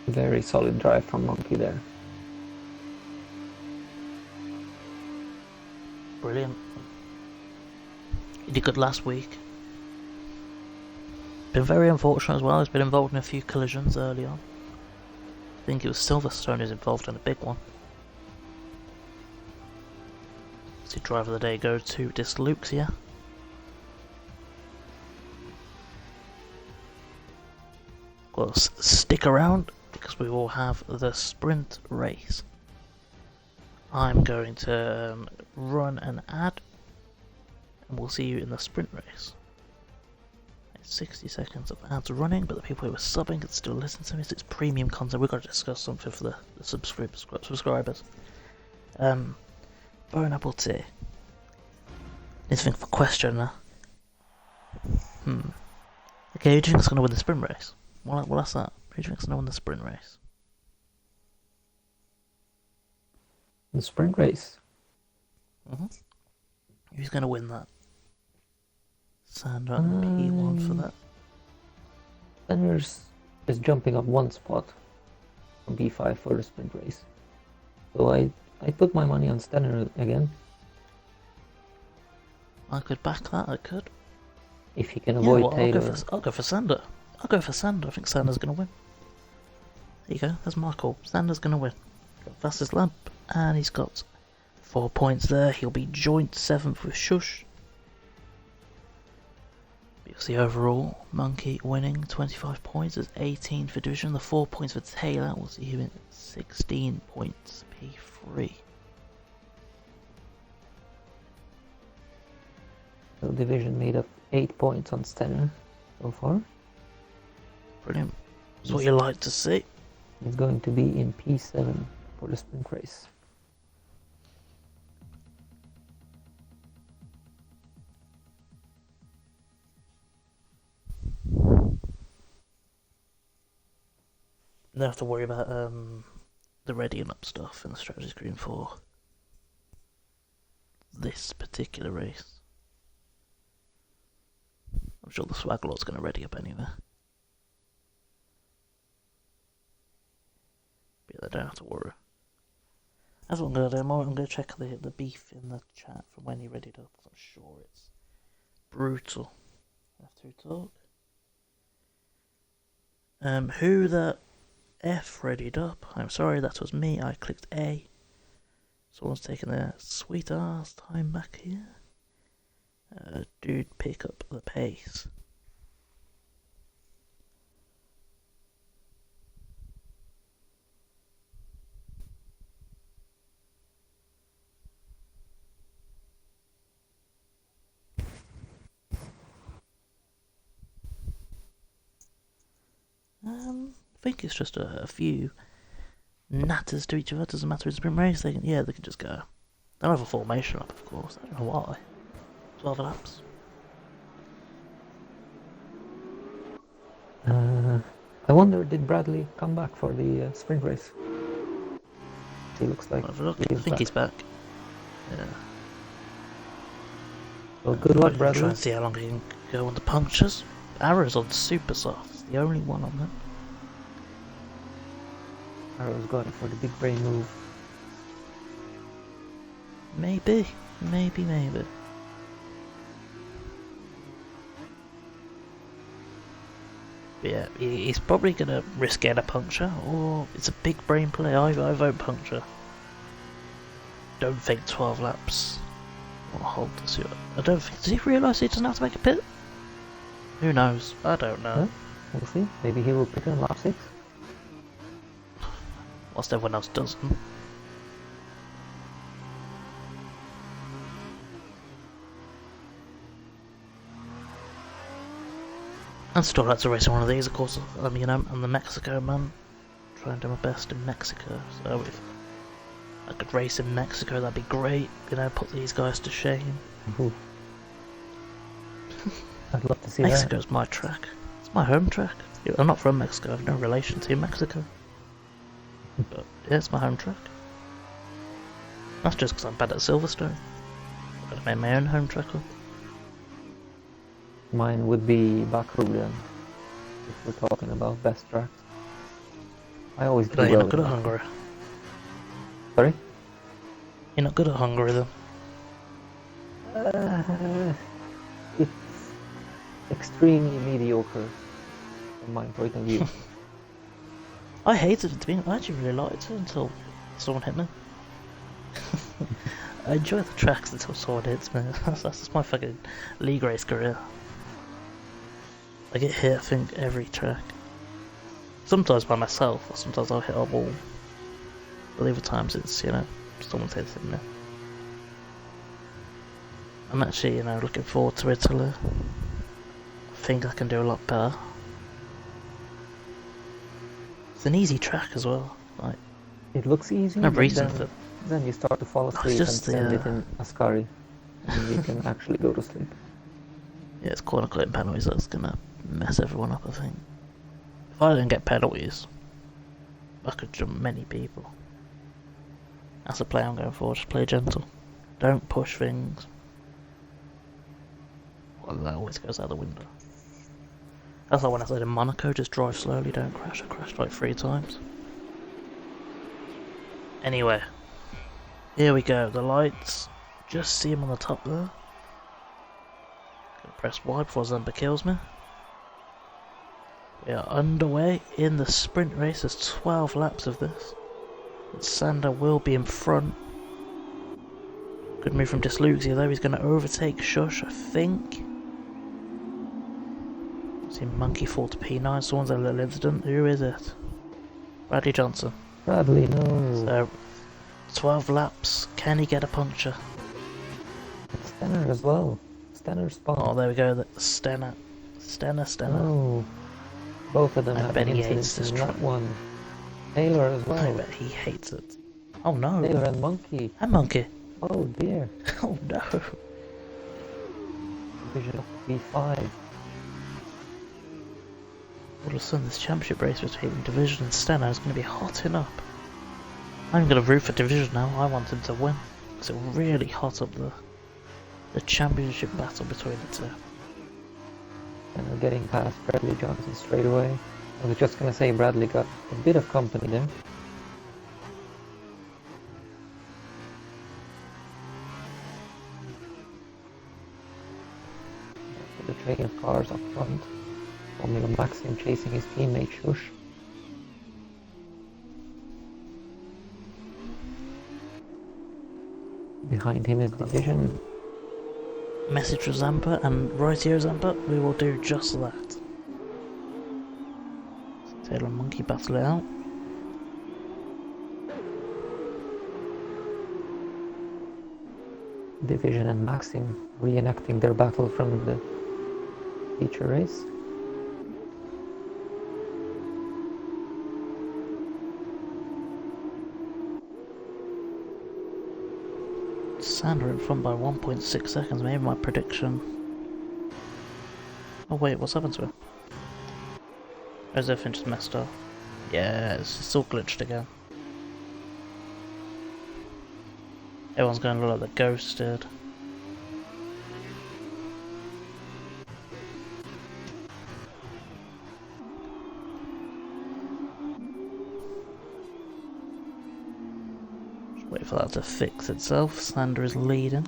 Very solid drive from Monkey there. Brilliant. He did good last week. Been very unfortunate as well. He's been involved in a few collisions early on. I think it was Silverstone who's involved in a big one. See, driver of the day go to Dysluxia. Well, stick around because we will have the sprint race. I'm going to run an ad and we'll see you in the sprint race. It's 60 seconds of ads running, but the people who are subbing can still listen to me. It's premium content. We've got to discuss something for the subscribers. Bone Apple Tea. Need to think of a question now. Okay, who do you think's going to win the sprint race? Well, that's that. Who do you think's going to win the sprint race? The sprint race. Who's going to win that? Sander on P1 for that. Stenner's is jumping up one spot from B5 for the sprint race. So I put my money on Stenner again. I could back that, I could. If he can avoid Taylor. I'll go for Sander. I think Sander's going to win. There you go, that's my call. Sander's going to win. Got fastest lap, and he's got 4 points there. He'll be joint 7th with Shush. Because the overall, Monkey winning 25 points as 18th for division. The 4 points for Taylor will see him in 16 points P3. So division made up 8 points on Stenner so far. Brilliant. That's what you like to see. He's going to be in P7 for the sprint race. Don't have to worry about the readying up stuff in the strategy screen for this particular race. I'm sure the Swaglord's going to ready up anyway. But they don't have to worry. That's what I'm going to do. I'm going to check the beef in the chat from when he readied up. I'm sure it's brutal. After talk. Who the F readied up? I'm sorry, that was me. I clicked A. Someone's taking their sweet ass time back here. Dude, pick up the pace. I think it's just a few natters to each other. Doesn't matter, it's been raised. They can just go. They'll have a formation up, of course. I don't know why. 12 laps. I wonder, did Bradley come back for the sprint race? He looks like I think he's back. Yeah. Well, good luck, Try Bradley. and see how long he can go on the punctures. Arrow's on super soft. It's the only one on them. Arrow's going for the big brain move. Maybe. But yeah, he's probably going to risk getting a puncture, or it's a big brain play. I vote puncture. Don't think 12 laps. What hold does he? I don't think. Does he realise he doesn't have to make a pit? Who knows? I don't know. Huh? We'll see. Maybe he will pick in lap 6. Whilst everyone else doesn't. I'd still like to race one of these, of course. I mean, I'm the Mexico man. Try and do my best in Mexico. So if I could race in Mexico, that'd be great. You know, put these guys to shame. Ooh. I'd love to see Mexico's my track. It's my home track. I'm not from Mexico. I have no relation to Mexico. But yeah, it's my home track. That's just because I'm bad at Silverstone. I've got to make my own home track up. Mine would be Baku then, if we're talking about best tracks. I always do But you're well not good at in Hungary. Sorry? You're not good at Hungary then. It's extremely mediocre from my point of view. I hated it to be. I actually really liked it until someone hit me. I enjoy the tracks until someone hits me. That's my fucking league race career. I get hit, I think, every track. Sometimes by myself, or sometimes I'll hit a wall. But the other times it's, you know, someone's hitting me. I'm actually, you know, looking forward to Italy. I think I can do a lot better. It's an easy track as well. Like, It looks easy, no but reason for. then you start to fall asleep and just send the, it in Ascari, and you can actually go to sleep. Yeah, it's corner cutting penalties that's gonna mess everyone up, I think. If I didn't get penalties, I could jump many people. That's the play I'm going for, just play gentle. Don't push things. Well, that always goes out the window. That's like when I said in Monaco, just drive slowly, don't crash. I crashed like 3 times. Anyway, here we go, the lights. Just see him on the top there. Gonna press Y before Zumba kills me. We are underway in the sprint race. There's 12 laps of this. And Sander will be in front. Good move from Disluxia though, he's going to overtake Shush, I think. See Monkey fall to P9, someone's had a little incident. Who is it? Bradley Johnson. Bradley, no. So, 12 laps, can he get a puncture? Stenner as well. Stenner spot. Oh, there we go, Stenner. Stenner. No. Both of them I have bet an he hates incident this in that track. one. Taylor as I well. bet he hates it. Oh no. Taylor and Monkey. And Monkey. Oh dear. Oh no. Division of V5. All of a sudden this championship race between Division and Stenner is going to be hotting up. I'm going to root for Division now, I want him to win. Because it will really hot up the championship battle between the two. And we're getting past Bradley Johnson straight away. I was just gonna say Bradley got a bit of company there. The train of cars up front. Formula Maxim chasing his teammate Shush. Behind him is Division. Message for Zampa and right here Zampa, we will do just that. Taylor and Monkey battle it out. Division and Maxim reenacting their battle from the feature race. Sander in front by 1.6 seconds, maybe my prediction. Oh wait, what's happened to him? Or is everything just messed up? Yeah, it's all glitched again. Everyone's going to look like the Ghost did. Just wait for that to fix itself. Sander is leading.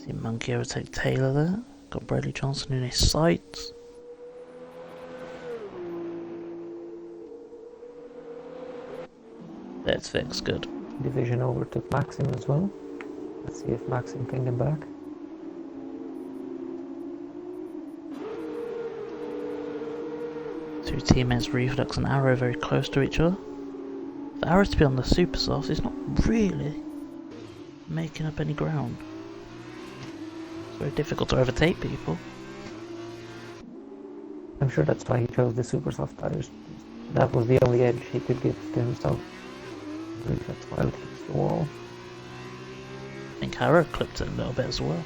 See Monkey overtake Taylor there. Got Bradley Johnson in his sights. It's fixed, good. Division overtook Maxim as well. Let's see if Maxim can get back. Two teammates, Reflex and Arrow, very close to each other. For Arrow to be on the super soft, he's not really making up any ground. It's very difficult to overtake people. I'm sure that's why he chose the super soft tires. That was the only edge he could give to himself. Reflex pilot hits the wall. I think Arrow clipped it a little bit as well.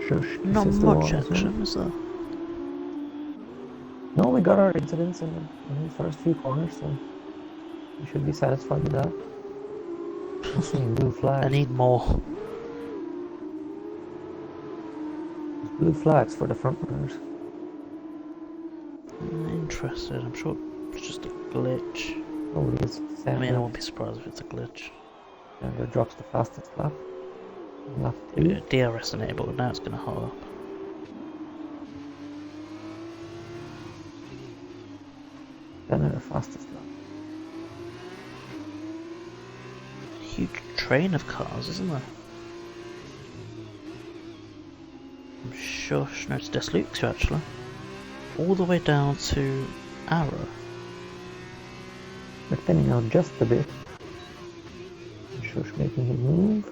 Shush Not kisses the wall much as well. action, is there? No, we got our incidents in the first few corners, so we should be satisfied with that. I'm seeing blue flags. I need more. Blue flags for the front runners. I'm interested, I'm sure it's just a glitch. Probably it's I Sander. mean, I won't be surprised if it's a glitch. Sander drops the fastest lap. Lap 2. DRS enabled, now it's going to hold up. Sander fastest lap. Huge train of cars, isn't there? From Shush, no, it's Disluxia actually. All the way down to Arrow. They're thinning out just a bit. Shush making him move.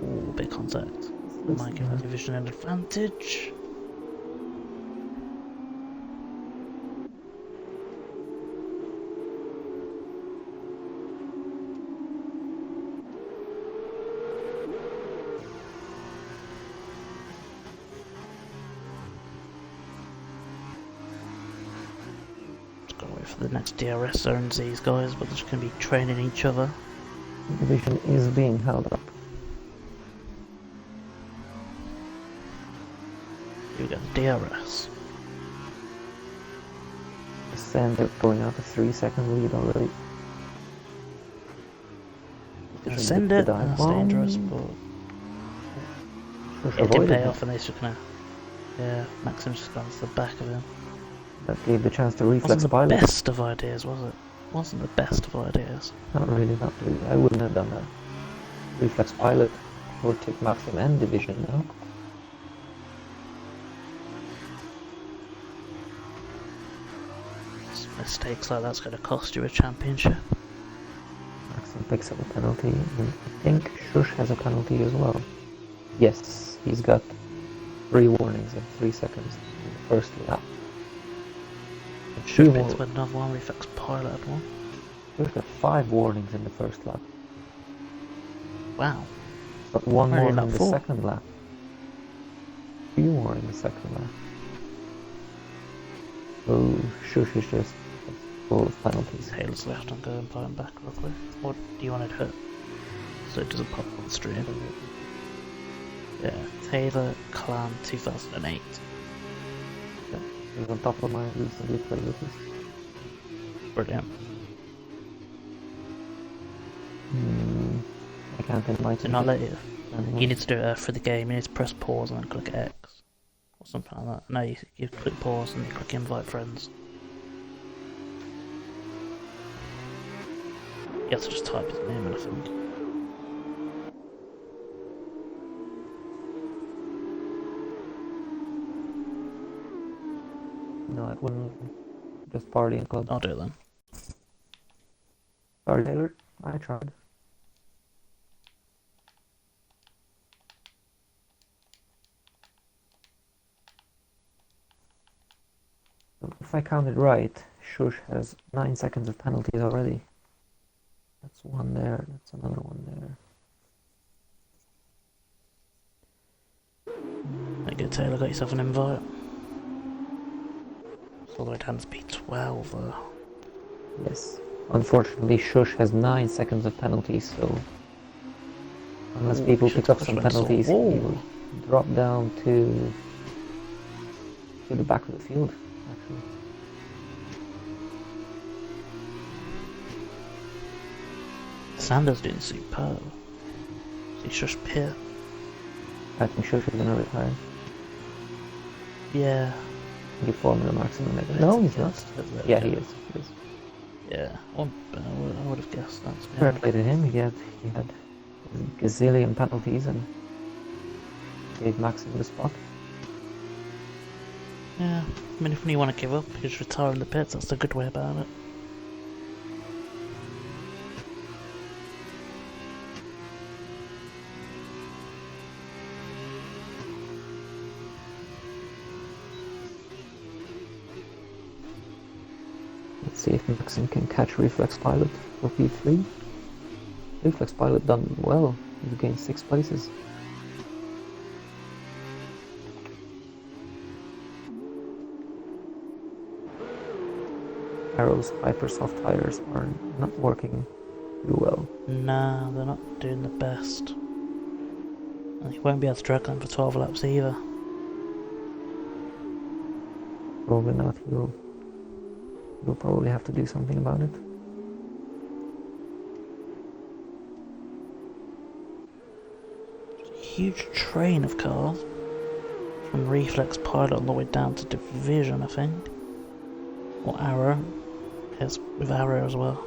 Ooh, big contact. Let's Might see give the that. division an advantage. Just gotta wait for the next DRS zones, these guys, but they're just gonna be training each other. The division is being held up. You get the DRS. Sander going out a 3-second lead already. send the it, dive and that's dangerous, bomb. but Shush it did avoided pay it. off and they just kinda... Yeah, Maxim's just gone to the back of him. That gave the chance to reflex Wasn't the pilot. best of ideas, was it? Wasn't the best of ideas. Not really, not really. I wouldn't have done that. Reflex pilot, overtake Maxim and Division now. Mistakes like that's gonna cost you a championship. Maxim picks up a penalty, and I think Shush has a penalty as well. Yes, he's got 3 warnings in 3 seconds in the first lap. Should Two be more- with another one, reflex pilot had one. Shush got 5 warnings in the first lap, Wow. but 1 Where more did in that the fall? second lap. 2 more in the second lap. So Shush is just full of penalties. Taylor's left, I'm going by and back real quick. What do you want to hit? So it doesn't pop on the stream. Yeah, Taylor Clan 2008. He was on top of my recently played with this. Brilliant. I can't invite So him. not let you. Anymore. You need to do it for the game. You need to press pause and then click X or something like that. No, you click pause and you click invite friends. You have to just type his name in, I think. No, it wouldn't. Just party and club. I'll do it then. Sorry, Taylor. I tried. If I counted right, Shush has 9 seconds of penalties already. That's one there, that's another one there. There you go, Taylor, got yourself an invite. It's all the way down to P12 though. Yes. Unfortunately, Shush has 9 seconds of penalties, so unless Ooh, people shit, pick up push some went so- penalties, he Whoa. will drop down to the back of the field, actually. Sanders doing superb. See Shush Pier. I think Shush is going to retire. Yeah. Get Formula Maximum maybe. Let's No, he's guess. not. There we Yeah, go. he is. He is. Yeah, I would have guessed that. To be Fair honest. play to him. He had a gazillion penalties and gave Maxim the spot. Yeah, I mean, if you want to give up, you just retire in the pits. That's the good way about it. Let's see if Maxim can catch Reflex Pilot for P3. Reflex Pilot done well. He's gained 6 places. Arrow's hyper soft tires are not working too well. Nah, they're not doing the best. And you won't be able to drag them for 12 laps either. Probably not. He'll probably have to do something about it. Huge train of cars. From Reflex Pilot all the way down to Division, I think. Or Arrow. Yes, with Arrow as well.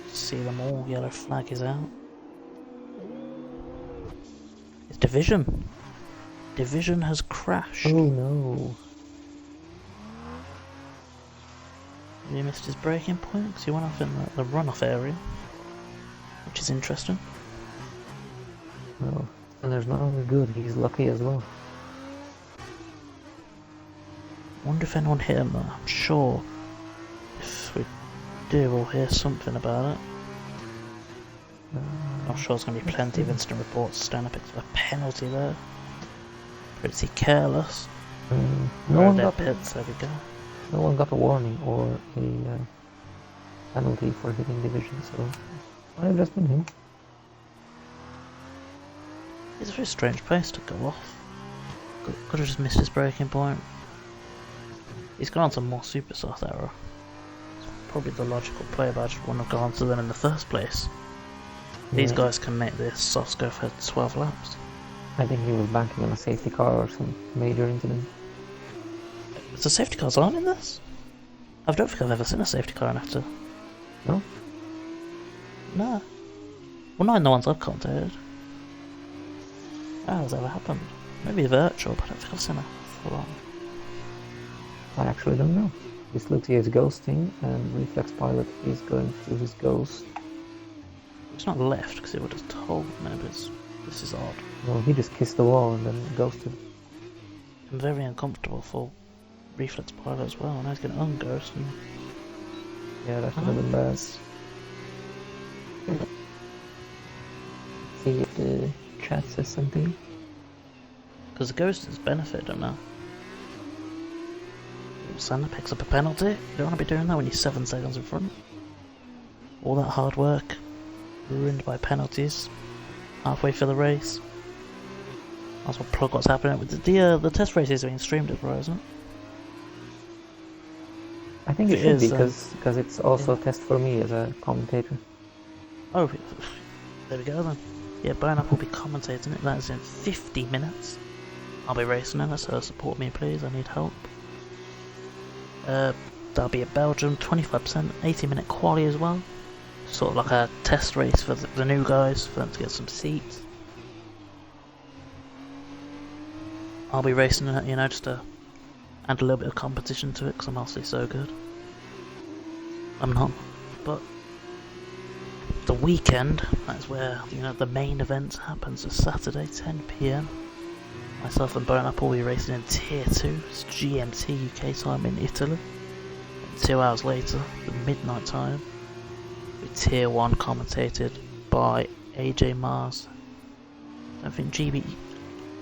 See them all. Yellow flag is out. It's Division. Division has crashed. Oh no. He missed his braking point because he went off in the runoff area. Which is interesting. No. And there's not only good, he's lucky as well. Wonder if anyone hit him though. I'm sure if we do, we'll hear something about it. I'm sure there's going to be plenty of instant reports. Stoner picks up a penalty there. Pretty careless. No Or one their got pits, there we go. no one got a warning or a penalty for hitting Division, so might have just been him. It's a very strange place to go off. Could have just missed his braking point. He's gone on to more super soft arrow. It's probably the logical play, but I just wouldn't have gone to them in the first place. These Yeah, guys can make this softs go for 12 laps. I think he was banking on a safety car or some major incident. The safety cars aren't in this? I don't think I've ever seen a safety car in F2. No? No. Well, not in the ones I've commentated. How has that ever happened? Maybe virtual, but I don't think I've seen a full on. I actually don't know. This looks he is ghosting, and Reflex Pilot is going through his ghost. It's not left because it would have told me, but this is odd. Well, he just kissed the wall and then ghosted. I'm very uncomfortable for Reflex Pilot as well. Now he's going to unghost and Yeah, that could have been bad. See if the chat says something. because the ghost has benefited him now. Sander picks up a penalty. You don't want to be doing that when you're 7 seconds in front. All that hard work ruined by penalties halfway through the race. Might as well plug what's happening with the test races are being streamed at Verizon. I think it should be because it's also a test for me as a commentator. Oh, there we go then. Yeah, Burnap will be commentating it. That is in 50 minutes. I'll be racing in it, so support me please. I need help. That'll be at Belgium, 25%, 80-minute quali as well. Sort of like a test race for the new guys, for them to get some seats. I'll be racing in it, you know, just to add a little bit of competition to it, because I'm obviously so good. I'm not, but the weekend, that's where, you know, the main event happens. So Saturday, 10 PM. Myself and Burnap will be racing in Tier 2, it's GMT UK time in Italy. And 2 hours later, the midnight time, with Tier 1 commentated by AJ Mars. I think GB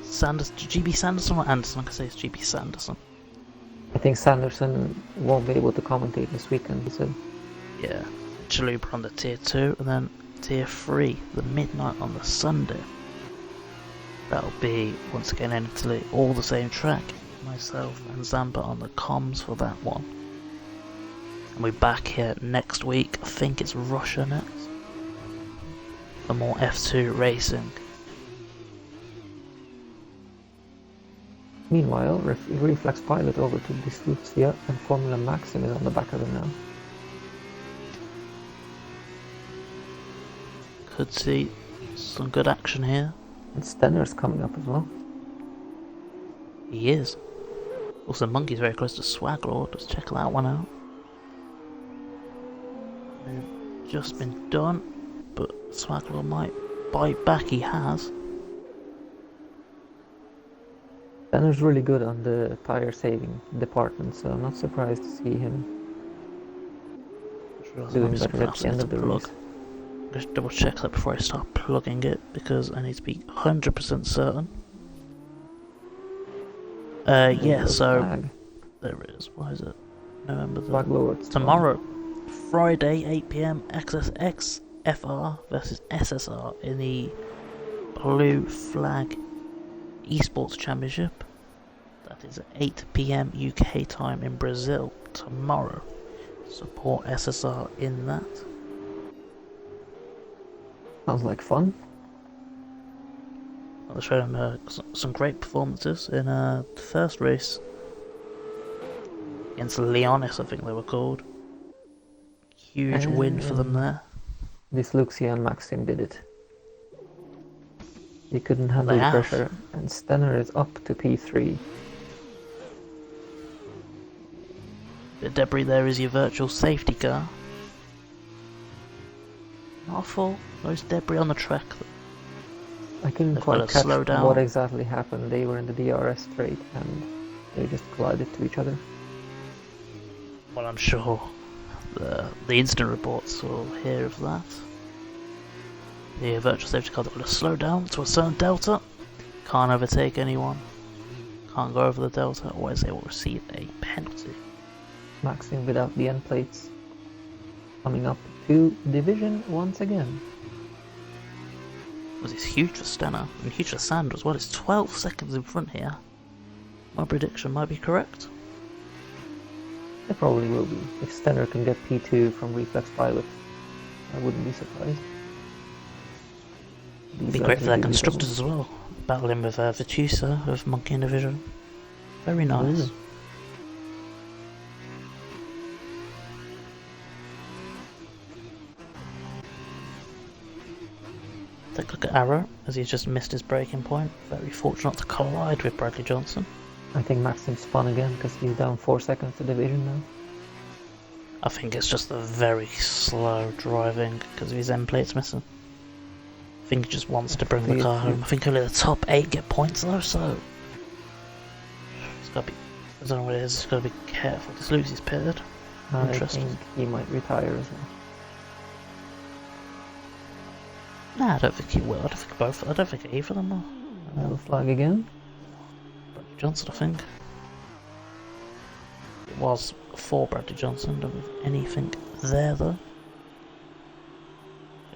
Sanderson or Anderson, I can say it's GB Sanderson. I think Sanderson won't be able to commentate this weekend, he said. Yeah, Chalupa on the Tier 2, and then Tier 3, the midnight on the Sunday. That'll be, once again in Italy, all the same track. Myself and Zampa on the comms for that one. And we're back here next week, I think it's Russia next, for more F2 racing. Meanwhile, Reflex Pilot over to Disluxia and Formula Maxim is on the back of him now. Could see some good action here. And Stenner's coming up as well. He is. Also, Monkey's very close to Swaglord. Let's check that one out. Just been done, but Swaglord might bite back. He has. Stenner's really good on the tire saving department, so I'm not surprised to see him doing better at the end of the race. Just double check that before I start plugging it, because I need to be 100% certain. Yeah, so Flag. there it is. Why is it November Flag lowered. tomorrow, Friday 8 PM, XSX FR versus SSR in the Blue Flag Esports Championship. That is at 8 PM UK time in Brazil tomorrow. Support SSR in that. Sounds like fun. I'll show them some great performances in the first race against Leonis, I think they were called. Huge win for them there. Disluxia and Maxim did it. He couldn't handle the pressure, and Stenner is up to P3. The debris there is your virtual safety car. Not full. There's debris on the track. I couldn't They've quite gotta catch slow down. what exactly happened. They were in the DRS straight and they just collided to each other. Well, I'm sure the incident reports will hear of that. The virtual safety car that will slow down to a certain delta. Can't overtake anyone. Can't go over the delta, otherwise they will receive a penalty. Maxim without the end plates. Coming up to Division once again. Was it's huge for Stenner and huge for Sander as well. It's 12 seconds in front here. My prediction might be correct. It probably will be. If Stenner can get P2 from Reflex Pilot, I wouldn't be surprised. It'd be great for their constructors as well. Battling with Vitusa of Monkey and Division. Very nice. Really? Take a look at Arrow, as he's just missed his breaking point. Very fortunate to collide with Bradley Johnson. I think Maxim spun again because he's down 4 seconds to Division now. I think it's just the very slow driving because of his end plates missing. I think he just wants to bring the car home. I think only the top 8 get points though, so it's gotta be. I don't know what it is. It's gotta be careful because Lucy's pitted. I think he might retire as well. Nah, I don't think he will. I don't think both. I don't think either of them will. Yellow flag again. Bradley Johnson, I think. It was for Bradley Johnson. Don't have anything there though.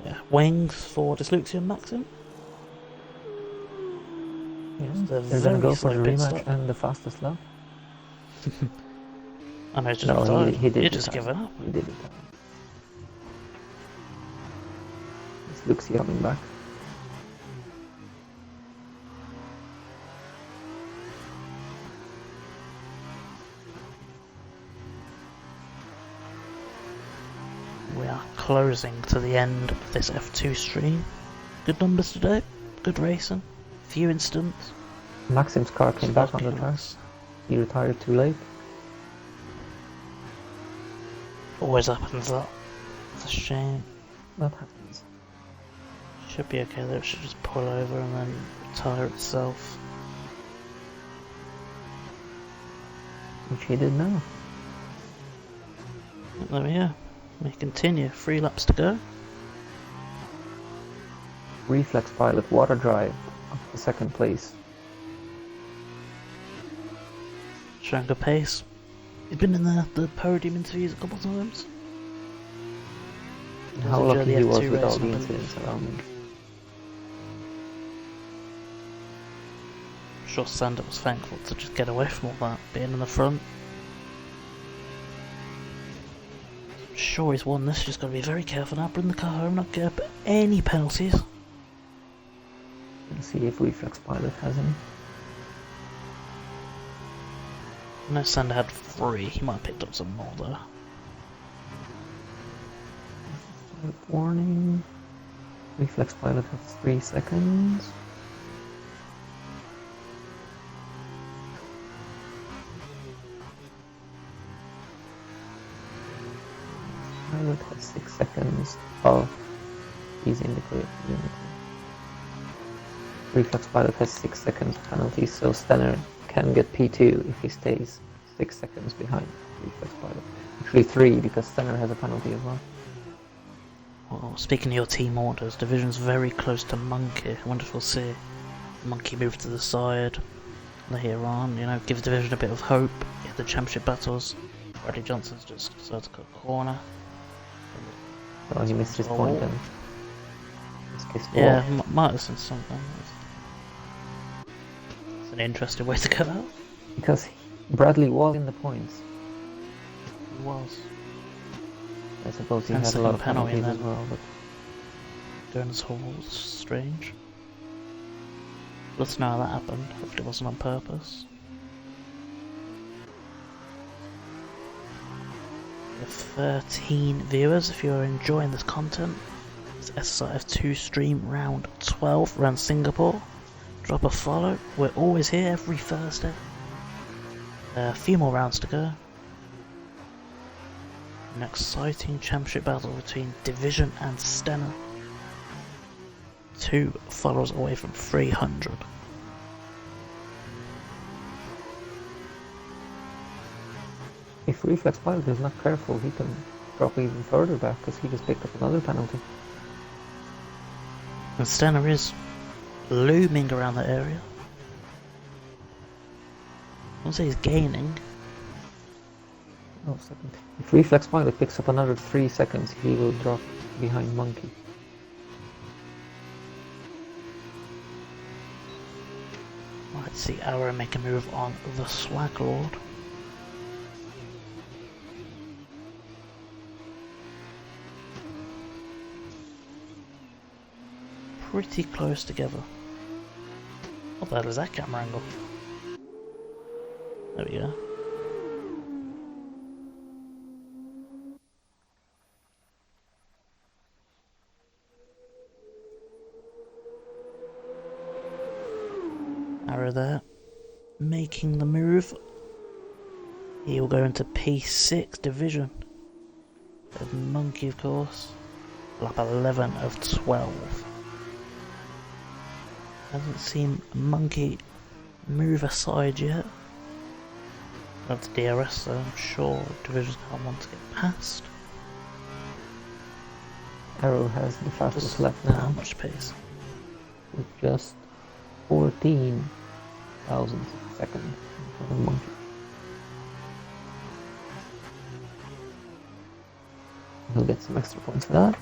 Yeah, wings for Disluxia and Maxim. Yeah, they're gonna go for the rematch stop. and the fastest lap. I know, it's just No, he did. You're just giving up. He did it. Looks coming back. We are closing to the end of this F2 stream. Good numbers today, good racing, few incidents. Maxim's car came back on the track. He retired too late. Always happens that. It's a shame. That happens. Should be okay though, it should just pull over and then retire itself. Which he did now. There we go. We continue, 3 laps to go. Reflex Pilot Water Drive up to 2nd place. Showing good pace. He's been in the podium interviews a couple of times. How lucky he was with all race, the incidents around him. I'm sure Sander was thankful to just get away from all that, being in the front. I'm sure he's won this, just got to be very careful now, bring the car home, not get up any penalties. Let's see if Reflex Pilot has any. I know Sander had 3, he might have picked up some more though. Warning. Reflex Pilot has 3 seconds. Pilot has 6 seconds of he's in the clear. Reflex Pilot has 6 seconds penalty, so Stenner can get P2 if he stays 6 seconds behind Reflex Pilot. Actually 3 because Stenner has a penalty as well. Well, speaking of your team orders, Division's very close to Monkey. I wonder if we'll see Monkey move to the side later on, you know, give Division a bit of hope, get the championship battles. Bradley Johnson's just decided to cut a corner. Oh, he missed his point then. Yeah, might have seen something. It's an interesting way to go out. Because Bradley was in the points. He was. I suppose he And had a lot of penalty penalties as then. well, but Doing this whole strange. Let's know how that happened. Hopefully it wasn't on purpose. We have 13 viewers if you're enjoying this content. It's SSIF2 stream round 12 around Singapore. Drop a follow. We're always here every Thursday. A few more rounds to go. An exciting championship battle between Division and Stenner. 2 followers away from 300. if Reflex Pilot is not careful, he can drop even further back because he just picked up another penalty. And Stenner is looming around that area. I won't say he's gaining. Oh, second. If Reflex Pilot picks up another 3 seconds, he will drop behind Monkey. Let's see Arrow make a move on the Swag Lord. pretty close together. What the hell is that camera angle? There we go. Arrow there. Making the move. He will go into P6 division. With Monkey, of course. Lap 11 of 12. Hasn't seen Monkey move aside yet. That's DRS, so I'm sure Division's can't want to get past. Arrow has the fastest Just lap how now, much pace? with just 14 thousandths of a second in front of Monkey. He'll get some extra points for that.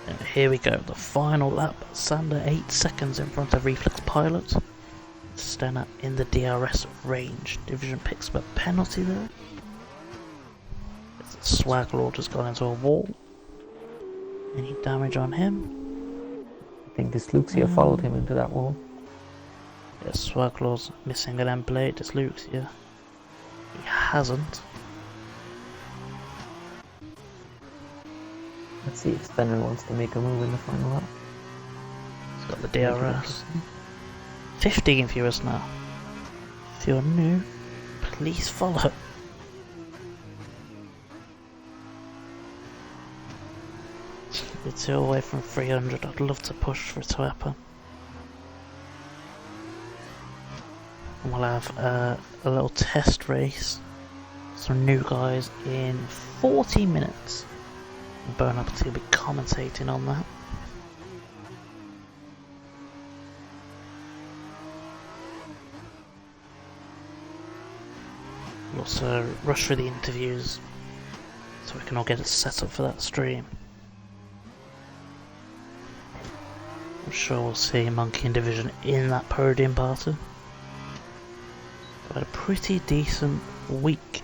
And here we go, the final lap. Sander 8 seconds in front of Reflex Pilot. Stenner in the DRS range. Division picks up a penalty there. Swag Lord has gone into a wall. Any damage on him? I think Dyslexia followed him into that wall. Yes, Swag Lord's missing an end plate. Dyslexia. He hasn't. Let's see if Stenner wants to make a move in the final lap. He's got the DRS. 15 viewers now. If you're new, please follow. We're 2 away from 300. I'd love to push for it to happen. And we'll have a little test race. Some new guys in 40 minutes. Burn Up will be commentating on that. We'll also rush through the interviews so we can all get it set up for that stream. I'm sure we'll see Monkey and Division in that podium party. We've had a pretty decent week.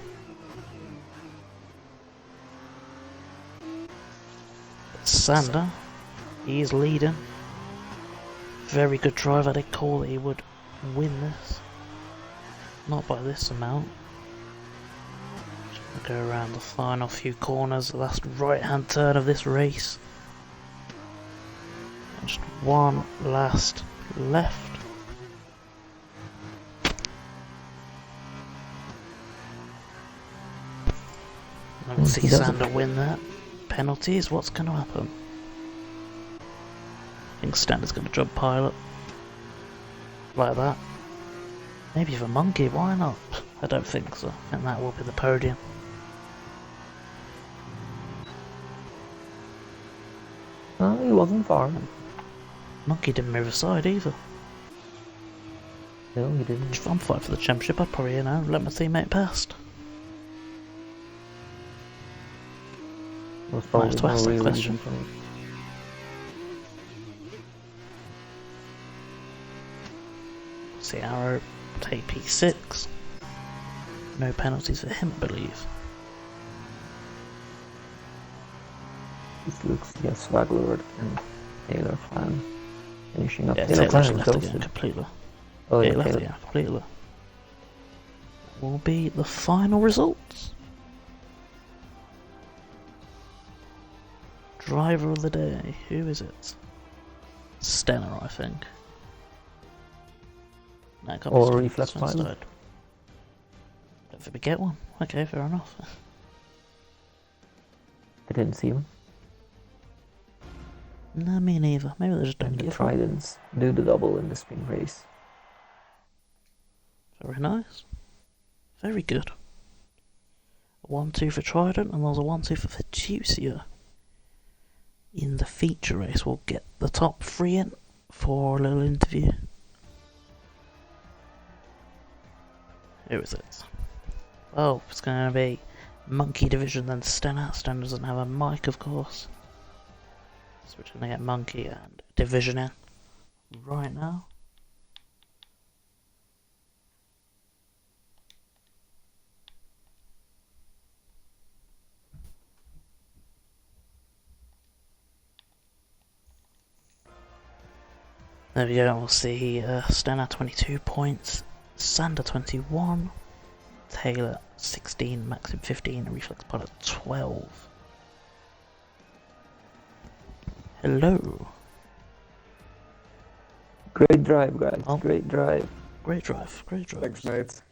But Sander, he is leading. Very good drive. I did call that he would win this. Not by this amount. Just gonna go around the final few corners, the last right hand turn of this race. Just one last left. And we'll see Sander win that. Penalties, what's going to happen? I think Stenner's going to jump pilot. Like that. Maybe for Monkey, why not? I don't think so. I think that will be the podium. He wasn't far. Monkey didn't move aside either. No, he didn't. If I'm fighting for the championship, I'd probably, let my teammate past. Was probably Might have to ask no that real question. reason for it. See Arrow take P6. No penalties for him, I believe. This looks, yes, Swaglord and Taylor Clan finishing up. Yeah, Taylor Taylor's Clan left again ghosted. completely. Oh, Yeah, yeah, left Taylor. again completely. Will be the final results. Driver of the day, who is it? Stenner, I think. No, it can't be Or Stenner, Reflex Sven's Pilot. died. Don't think we get one. Okay, fair enough. I didn't see him. No, me neither. Maybe they just don't And the give one. Tridents do the double in the spring race. Very nice. Very good. 1-2 for Trident, and there's a 1-2 for Fitucia. In the feature race, we'll get the top 3 in for a little interview. Who is it? Oh, it's going to be Monkey Division, then Stenner. Stenner doesn't have a mic, of course. So we're going to get Monkey and Division in right now. There we go, we'll see Stenner 22 points, Sander 21, Taylor 16, Maxim 15, and Reflex Pilot 12. Hello. Great drive, guys. Oh. Great drive. Great drive, great drive. Thanks, mate. It's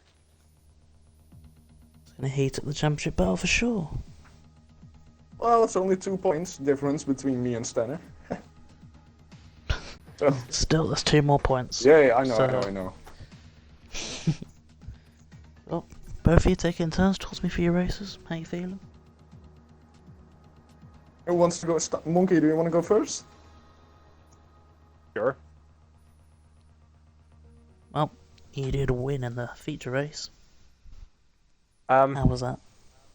gonna heat up the championship battle for sure. Well, it's only 2 points difference between me and Stenner. So, Still, there's 2 more points. yeah, I know, So- I know. Well, both of you taking turns, talk to me for your races. How you feeling? Who wants to go? Monkey, do you want to go first? Sure. Well, you did win in the feature race. Um, How was that?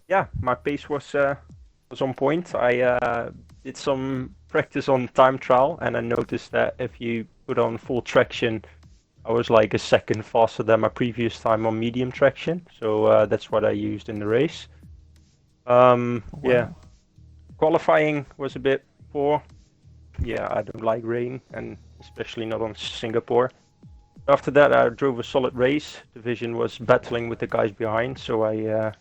yeah, my pace was on point. I did some practice on time trial, and I noticed that if you put on full traction, I was like a second faster than my previous time on medium traction. So that's what I used in the race. Yeah, qualifying was a bit poor. Yeah, I don't like rain, and especially not on Singapore. After that, I drove a solid race. Division was battling with the guys behind, so I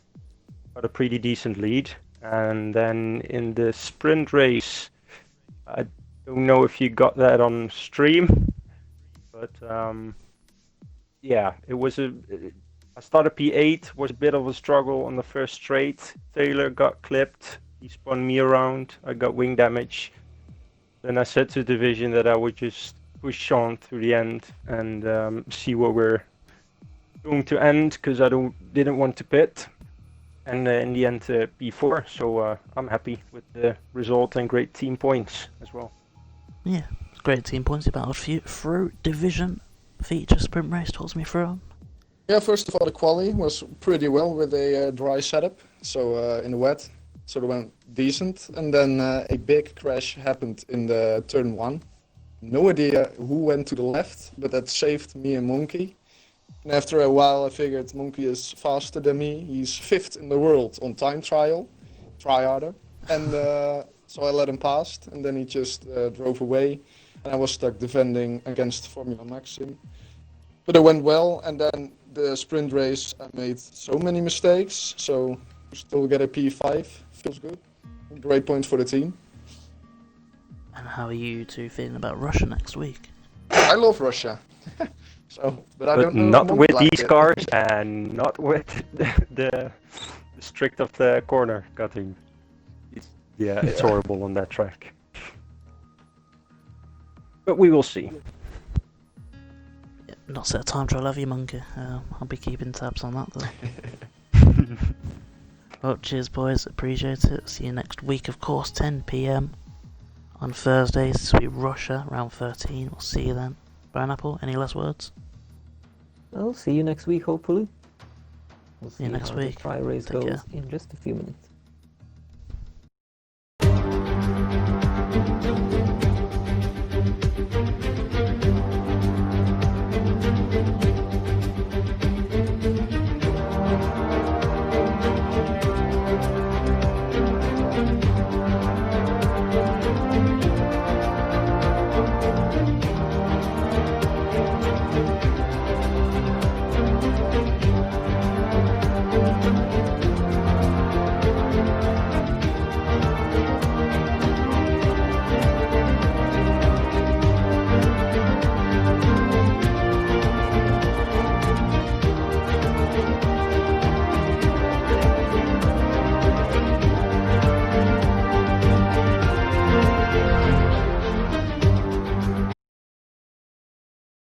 got a pretty decent lead. And then in the sprint race, I don't know if you got that on stream, but yeah, it was I started P8, was a bit of a struggle on the first straight. Taylor got clipped, he spun me around, I got wing damage. Then I said to Division that I would just push on through the end and see where we're going to end, because I didn't want to pit. And in the end, P4, so I'm happy with the result and great team points as well. Yeah, it's great team points. You battled through division feature sprint race. Talk to me through 'em. Yeah, first of all, the quali was pretty well with a dry setup, so in the wet, so it went decent. And then a big crash happened in the turn 1. No idea who went to the left, but that saved me and Monkey. And after a while, I figured Monkey is faster than me. He's 5th in the world on time trial, try harder. And so I let him pass, and then he just drove away. And I was stuck defending against Formula Maxim. But it went well, and then the sprint race, I made so many mistakes. So still get a P5, feels good. Great point for the team. And how are you two feeling about Russia next week? I love Russia. But I don't know. Not Monkey with likes these it. cars and not with the strict of the corner cutting. It's horrible on that track. But we will see. Yeah, not set a time trial, have you, Monkey? I'll be keeping tabs on that though. Well, cheers, boys. Appreciate it. See you next week, of course, 10 PM on Thursdays. This will be Russia, round 13. We'll see you then. Brown Apple, any last words? I'll see you next week, hopefully. We'll see you next how week. the try race Take goes care. in just a few minutes.